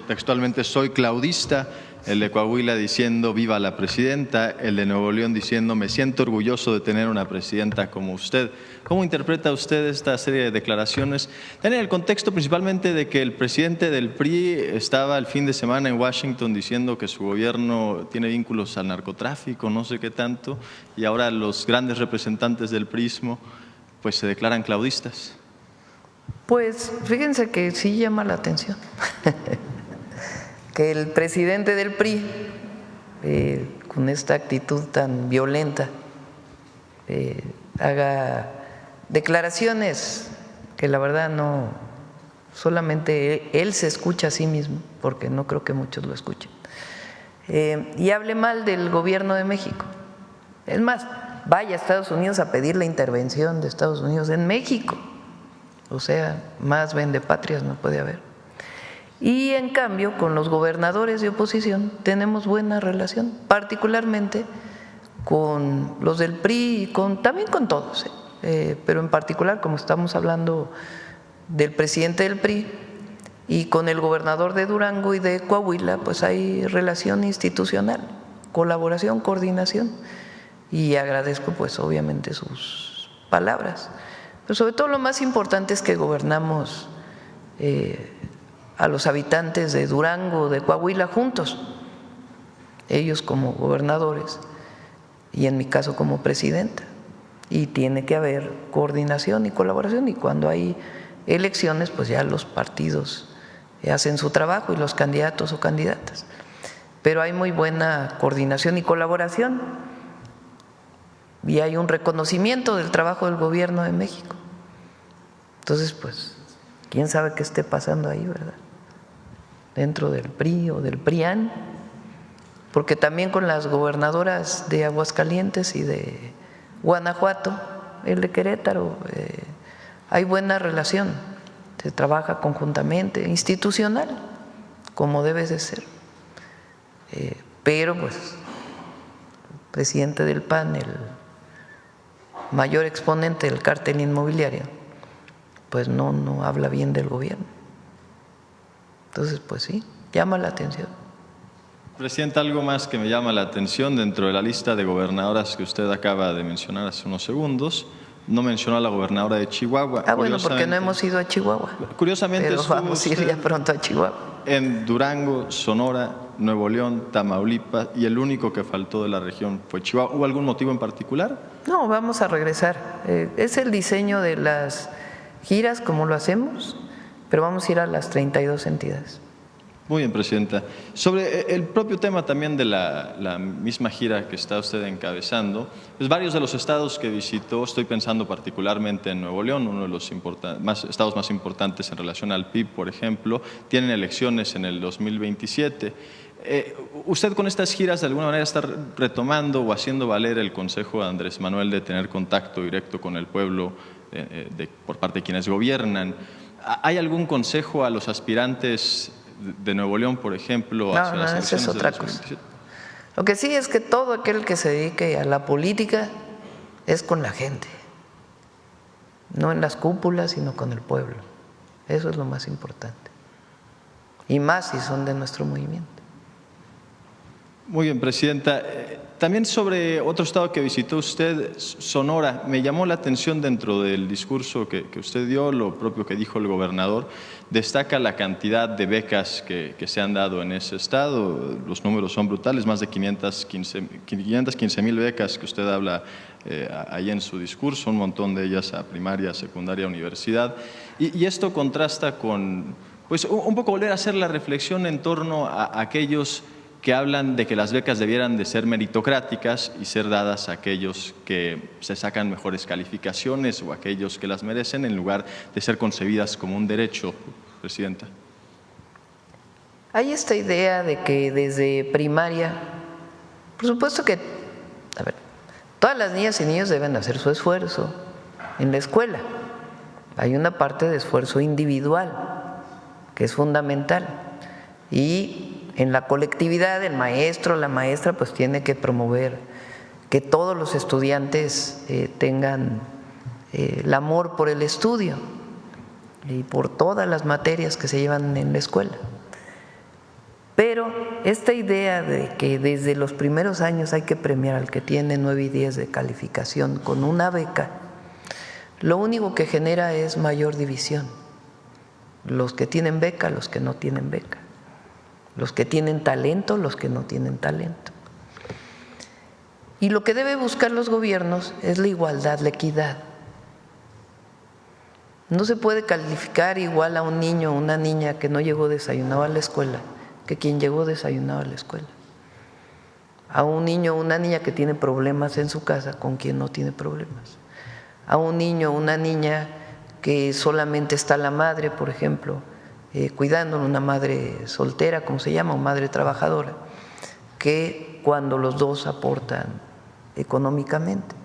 textualmente soy claudista, el de Coahuila diciendo viva la presidenta, el de Nuevo León diciendo me siento orgulloso de tener una presidenta como usted. ¿Cómo interpreta usted esta serie de declaraciones? En el contexto principalmente de que el presidente del PRI estaba el fin de semana en Washington diciendo que su gobierno tiene vínculos al narcotráfico, no sé qué tanto, y ahora los grandes representantes del PRIismo pues se declaran claudistas. Pues fíjense que sí llama la atención que el presidente del PRI, con esta actitud tan violenta, haga declaraciones que la verdad no, solamente él se escucha a sí mismo, porque no creo que muchos lo escuchen, y hable mal del gobierno de México. Es más, vaya a Estados Unidos a pedir la intervención de Estados Unidos en México. O sea, más vendepatrias no puede haber. Y en cambio, con los gobernadores de oposición tenemos buena relación, particularmente con los del PRI y también con todos, pero en particular, como estamos hablando del presidente del PRI y con el gobernador de Durango y de Coahuila, pues hay relación institucional, colaboración, coordinación, y agradezco pues obviamente sus palabras. Pero sobre todo lo más importante es que gobernamos a los habitantes de Durango, de Coahuila juntos, ellos como gobernadores y en mi caso como presidenta, y tiene que haber coordinación y colaboración, y cuando hay elecciones pues ya los partidos hacen su trabajo y los candidatos o candidatas, pero hay muy buena coordinación y colaboración y hay un reconocimiento del trabajo del gobierno de México. Entonces pues quién sabe qué esté pasando ahí, ¿verdad? Dentro del PRI o del PRIAN, porque también con las gobernadoras de Aguascalientes y de Guanajuato, el de Querétaro, hay buena relación, se trabaja conjuntamente, institucional, como debe de ser. Pero pues el presidente del PAN, el mayor exponente del cártel inmobiliario, pues no habla bien del gobierno. Entonces, pues sí, llama la atención. Presidenta, algo más que me llama la atención dentro de la lista de gobernadoras que usted acaba de mencionar hace unos segundos, no mencionó a la gobernadora de Chihuahua. Bueno, porque no hemos ido a Chihuahua. Curiosamente, pero vamos a ir ya pronto a Chihuahua. En Durango, Sonora, Nuevo León, Tamaulipas, y el único que faltó de la región fue Chihuahua. ¿Hubo algún motivo en particular? No, vamos a regresar. Es el diseño de las giras como lo hacemos, pero vamos a ir a las 32 entidades. Muy bien, Presidenta. Sobre el propio tema también de la misma gira que está usted encabezando, pues varios de los estados que visitó, estoy pensando particularmente en Nuevo León, uno de los estados más importantes en relación al PIB, por ejemplo, tienen elecciones en el 2027. ¿Usted con estas giras de alguna manera está retomando o haciendo valer el consejo de Andrés Manuel de tener contacto directo con el pueblo por parte de quienes gobiernan? ¿Hay algún consejo a los aspirantes de Nuevo León, por ejemplo, hacia las elecciones? Esa es otra cosa. Lo que sí es que todo aquel que se dedique a la política es con la gente, no en las cúpulas, sino con el pueblo. Eso es lo más importante. Y más si son de nuestro movimiento. Muy bien, Presidenta. También sobre otro estado que visitó usted, Sonora, me llamó la atención dentro del discurso que usted dio, lo propio que dijo el gobernador, destaca la cantidad de becas que se han dado en ese estado, los números son brutales, más de 515,000 becas que usted habla ahí en su discurso, un montón de ellas a primaria, secundaria, universidad, y esto contrasta con, pues un poco volver a hacer la reflexión en torno a aquellos que hablan de que las becas debieran de ser meritocráticas y ser dadas a aquellos que se sacan mejores calificaciones o aquellos que las merecen en lugar de ser concebidas como un derecho, Presidenta. Hay esta idea de que desde primaria, por supuesto que, a ver, todas las niñas y niños deben hacer su esfuerzo en la escuela. Hay una parte de esfuerzo individual que es fundamental y en la colectividad, el maestro, la maestra, pues tiene que promover que todos los estudiantes tengan el amor por el estudio y por todas las materias que se llevan en la escuela. Pero esta idea de que desde los primeros años hay que premiar al que tiene 9 y 10 de calificación con una beca, lo único que genera es mayor división. Los que tienen beca, los que no tienen beca. Los que tienen talento, los que no tienen talento. Y lo que deben buscar los gobiernos es la igualdad, la equidad. No se puede calificar igual a un niño o una niña que no llegó desayunado a la escuela que quien llegó desayunado a la escuela. A un niño o una niña que tiene problemas en su casa con quien no tiene problemas. A un niño o una niña que solamente está la madre, por ejemplo, cuidando, una madre soltera, como se llama, o madre trabajadora, que cuando los dos aportan económicamente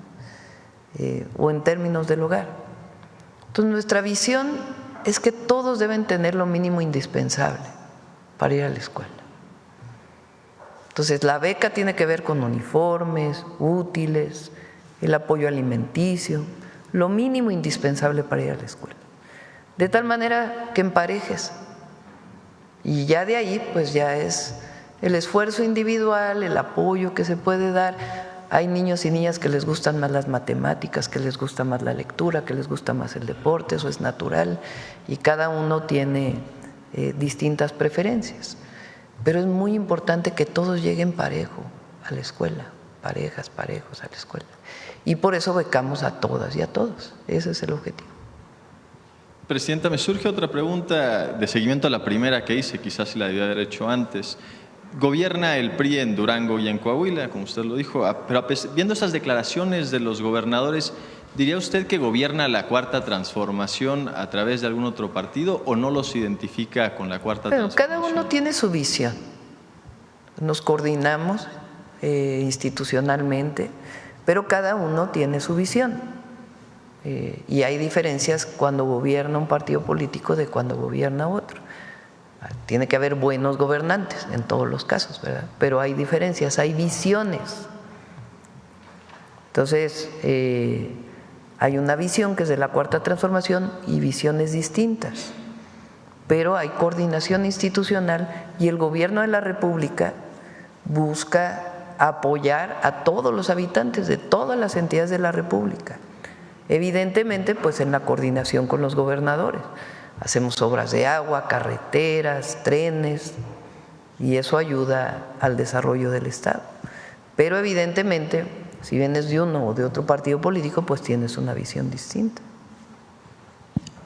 o en términos del hogar. Entonces nuestra visión es que todos deben tener lo mínimo indispensable para ir a la escuela. Entonces la beca tiene que ver con uniformes, útiles, el apoyo alimenticio, lo mínimo indispensable para ir a la escuela. De tal manera que emparejes. Y ya de ahí, pues ya es el esfuerzo individual, el apoyo que se puede dar. Hay niños y niñas que les gustan más las matemáticas, que les gusta más la lectura, que les gusta más el deporte, eso es natural. Y cada uno tiene distintas preferencias. Pero es muy importante que todos lleguen parejo a la escuela, parejos a la escuela. Y por eso becamos a todas y a todos. Ese es el objetivo. Presidenta, me surge otra pregunta de seguimiento a la primera que hice, quizás si la debía haber hecho antes. Gobierna el PRI en Durango y en Coahuila, como usted lo dijo, pero viendo esas declaraciones de los gobernadores, ¿diría usted que gobierna la Cuarta Transformación a través de algún otro partido o no los identifica con la Cuarta Transformación? Cada uno tiene su visión. Nos coordinamos institucionalmente, pero cada uno tiene su visión. Y hay diferencias cuando gobierna un partido político de cuando gobierna otro. Tiene que haber buenos gobernantes en todos los casos, ¿verdad? Pero hay diferencias, hay visiones. Entonces, hay una visión que es de la Cuarta Transformación y visiones distintas. Pero hay coordinación institucional y el gobierno de la República busca apoyar a todos los habitantes de todas las entidades de la República. Evidentemente, pues en la coordinación con los gobernadores. Hacemos obras de agua, carreteras, trenes, y eso ayuda al desarrollo del Estado. Pero evidentemente, si vienes de uno o de otro partido político, pues tienes una visión distinta.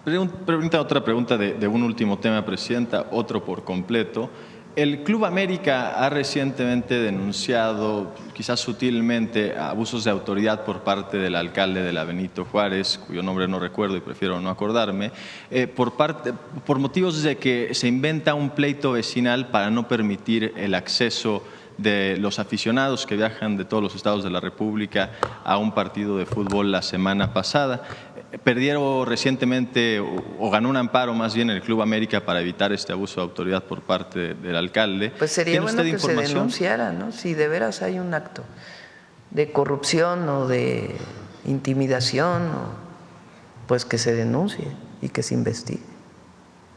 Otra pregunta de un último tema, Presidenta, otro por completo. El Club América ha recientemente denunciado, quizás sutilmente, abusos de autoridad por parte del alcalde de la Benito Juárez, cuyo nombre no recuerdo y prefiero no acordarme, por motivos de que se inventa un pleito vecinal para no permitir el acceso de los aficionados que viajan de todos los estados de la República a un partido de fútbol la semana pasada. Perdieron recientemente, o ganó un amparo más bien el Club América para evitar este abuso de autoridad por parte del alcalde. Pues sería bueno que se denunciara, ¿no? Si de veras hay un acto de corrupción o de intimidación, pues que se denuncie y que se investigue.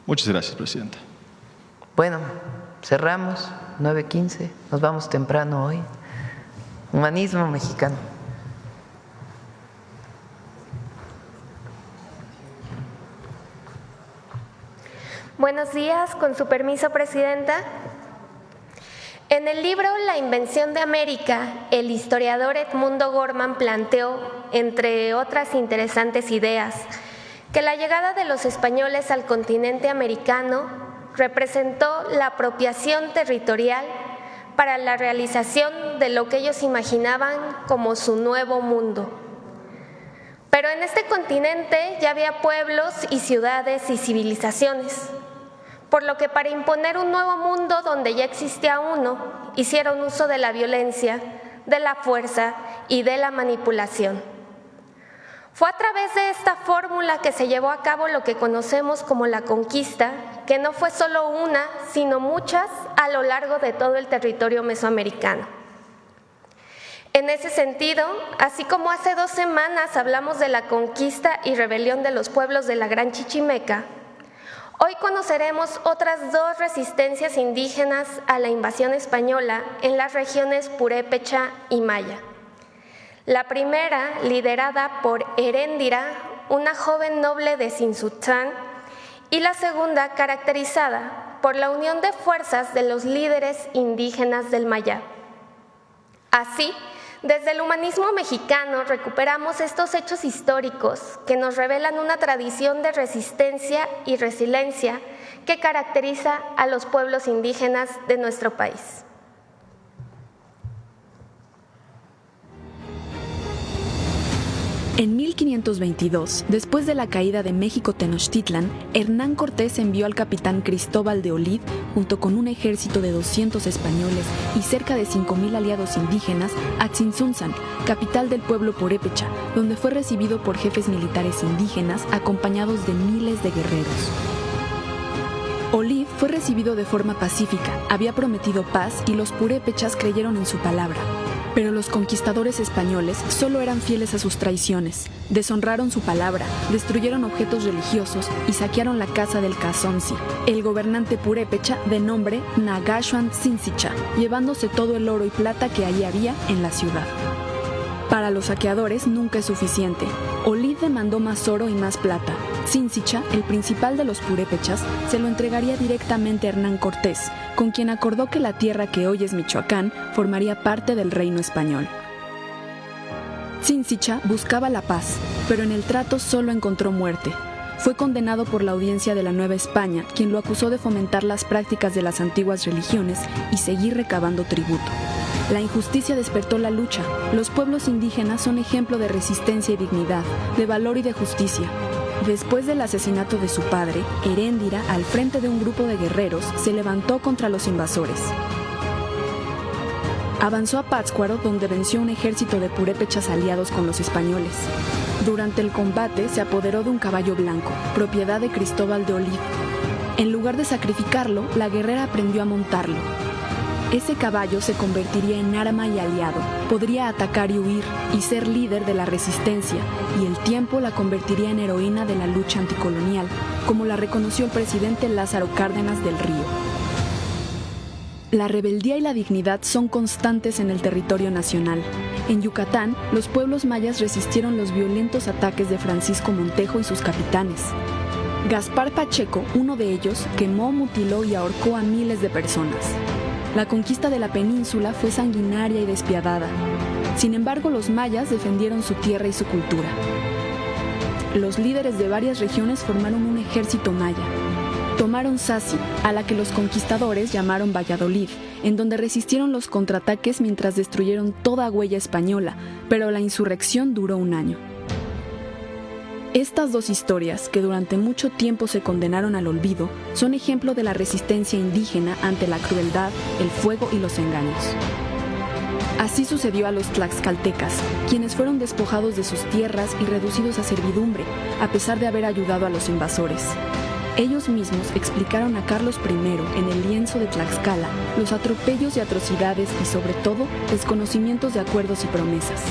Muchas gracias, Presidenta. Bueno, cerramos, 9:15, nos vamos temprano hoy. Humanismo mexicano. Buenos días, con su permiso, Presidenta. En el libro La invención de América, el historiador Edmundo Gorman planteó, entre otras interesantes ideas, que la llegada de los españoles al continente americano representó la apropiación territorial para la realización de lo que ellos imaginaban como su nuevo mundo. Pero en este continente ya había pueblos y ciudades y civilizaciones, por lo que para imponer un nuevo mundo donde ya existía uno, hicieron uso de la violencia, de la fuerza y de la manipulación. Fue a través de esta fórmula que se llevó a cabo lo que conocemos como la conquista, que no fue solo una, sino muchas a lo largo de todo el territorio mesoamericano. En ese sentido, así como hace 2 semanas hablamos de la conquista y rebelión de los pueblos de la Gran Chichimeca, hoy conoceremos otras 2 resistencias indígenas a la invasión española en las regiones purépecha y maya. La primera, liderada por Heréndira, una joven noble de Cinzutzán, y la segunda, caracterizada por la unión de fuerzas de los líderes indígenas del Mayab. Así, desde el humanismo mexicano recuperamos estos hechos históricos que nos revelan una tradición de resistencia y resiliencia que caracteriza a los pueblos indígenas de nuestro país. En 1522, después de la caída de México Tenochtitlan, Hernán Cortés envió al capitán Cristóbal de Olid, junto con un ejército de 200 españoles y cerca de 5,000 aliados indígenas, a Tzintzuntzan, capital del pueblo purépecha, donde fue recibido por jefes militares indígenas acompañados de miles de guerreros. Olid fue recibido de forma pacífica, había prometido paz y los purépechas creyeron en su palabra. Pero los conquistadores españoles solo eran fieles a sus traiciones, deshonraron su palabra, destruyeron objetos religiosos y saquearon la casa del Cazonzi, el gobernante purépecha de nombre Nagashuan Tzintzitza, llevándose todo el oro y plata que allí había en la ciudad. Para los saqueadores nunca es suficiente. Olid demandó más oro y más plata. Tzintzitza, el principal de los purépechas, se lo entregaría directamente a Hernán Cortés, con quien acordó que la tierra que hoy es Michoacán formaría parte del reino español. Tzintzitza buscaba la paz, pero en el trato solo encontró muerte. Fue condenado por la audiencia de la Nueva España, quien lo acusó de fomentar las prácticas de las antiguas religiones y seguir recabando tributo. La injusticia despertó la lucha. Los pueblos indígenas son ejemplo de resistencia y dignidad, de valor y de justicia. Después del asesinato de su padre, Heréndira, al frente de un grupo de guerreros, se levantó contra los invasores. Avanzó a Pátzcuaro, donde venció un ejército de purépechas aliados con los españoles. Durante el combate se apoderó de un caballo blanco, propiedad de Cristóbal de Olid. En lugar de sacrificarlo, la guerrera aprendió a montarlo. Ese caballo se convertiría en arma y aliado, podría atacar y huir y ser líder de la resistencia, y el tiempo la convertiría en heroína de la lucha anticolonial, como la reconoció el presidente Lázaro Cárdenas del Río. La rebeldía y la dignidad son constantes en el territorio nacional. En Yucatán, los pueblos mayas resistieron los violentos ataques de Francisco Montejo y sus capitanes. Gaspar Pacheco, uno de ellos, quemó, mutiló y ahorcó a miles de personas. La conquista de la península fue sanguinaria y despiadada. Sin embargo, los mayas defendieron su tierra y su cultura. los líderes de varias regiones formaron un ejército maya. Tomaron Sasi, a la que los conquistadores llamaron Valladolid, en donde resistieron los contraataques mientras destruyeron toda huella española, pero la insurrección duró un año. Estas dos historias, que durante mucho tiempo se condenaron al olvido, son ejemplo de la resistencia indígena ante la crueldad, el fuego y los engaños. Así sucedió a los tlaxcaltecas, quienes fueron despojados de sus tierras y reducidos a servidumbre, a pesar de haber ayudado a los invasores. Ellos mismos explicaron a Carlos I en el lienzo de Tlaxcala los atropellos y atrocidades y, sobre todo, desconocimientos de acuerdos y promesas.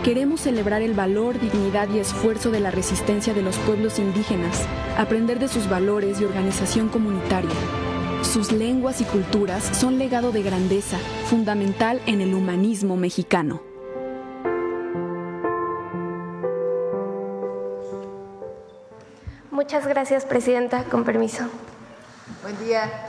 Queremos celebrar el valor, dignidad y esfuerzo de la resistencia de los pueblos indígenas, aprender de sus valores y organización comunitaria. Sus lenguas y culturas son legado de grandeza, fundamental en el humanismo mexicano. Muchas gracias, Presidenta. Con permiso. Buen día.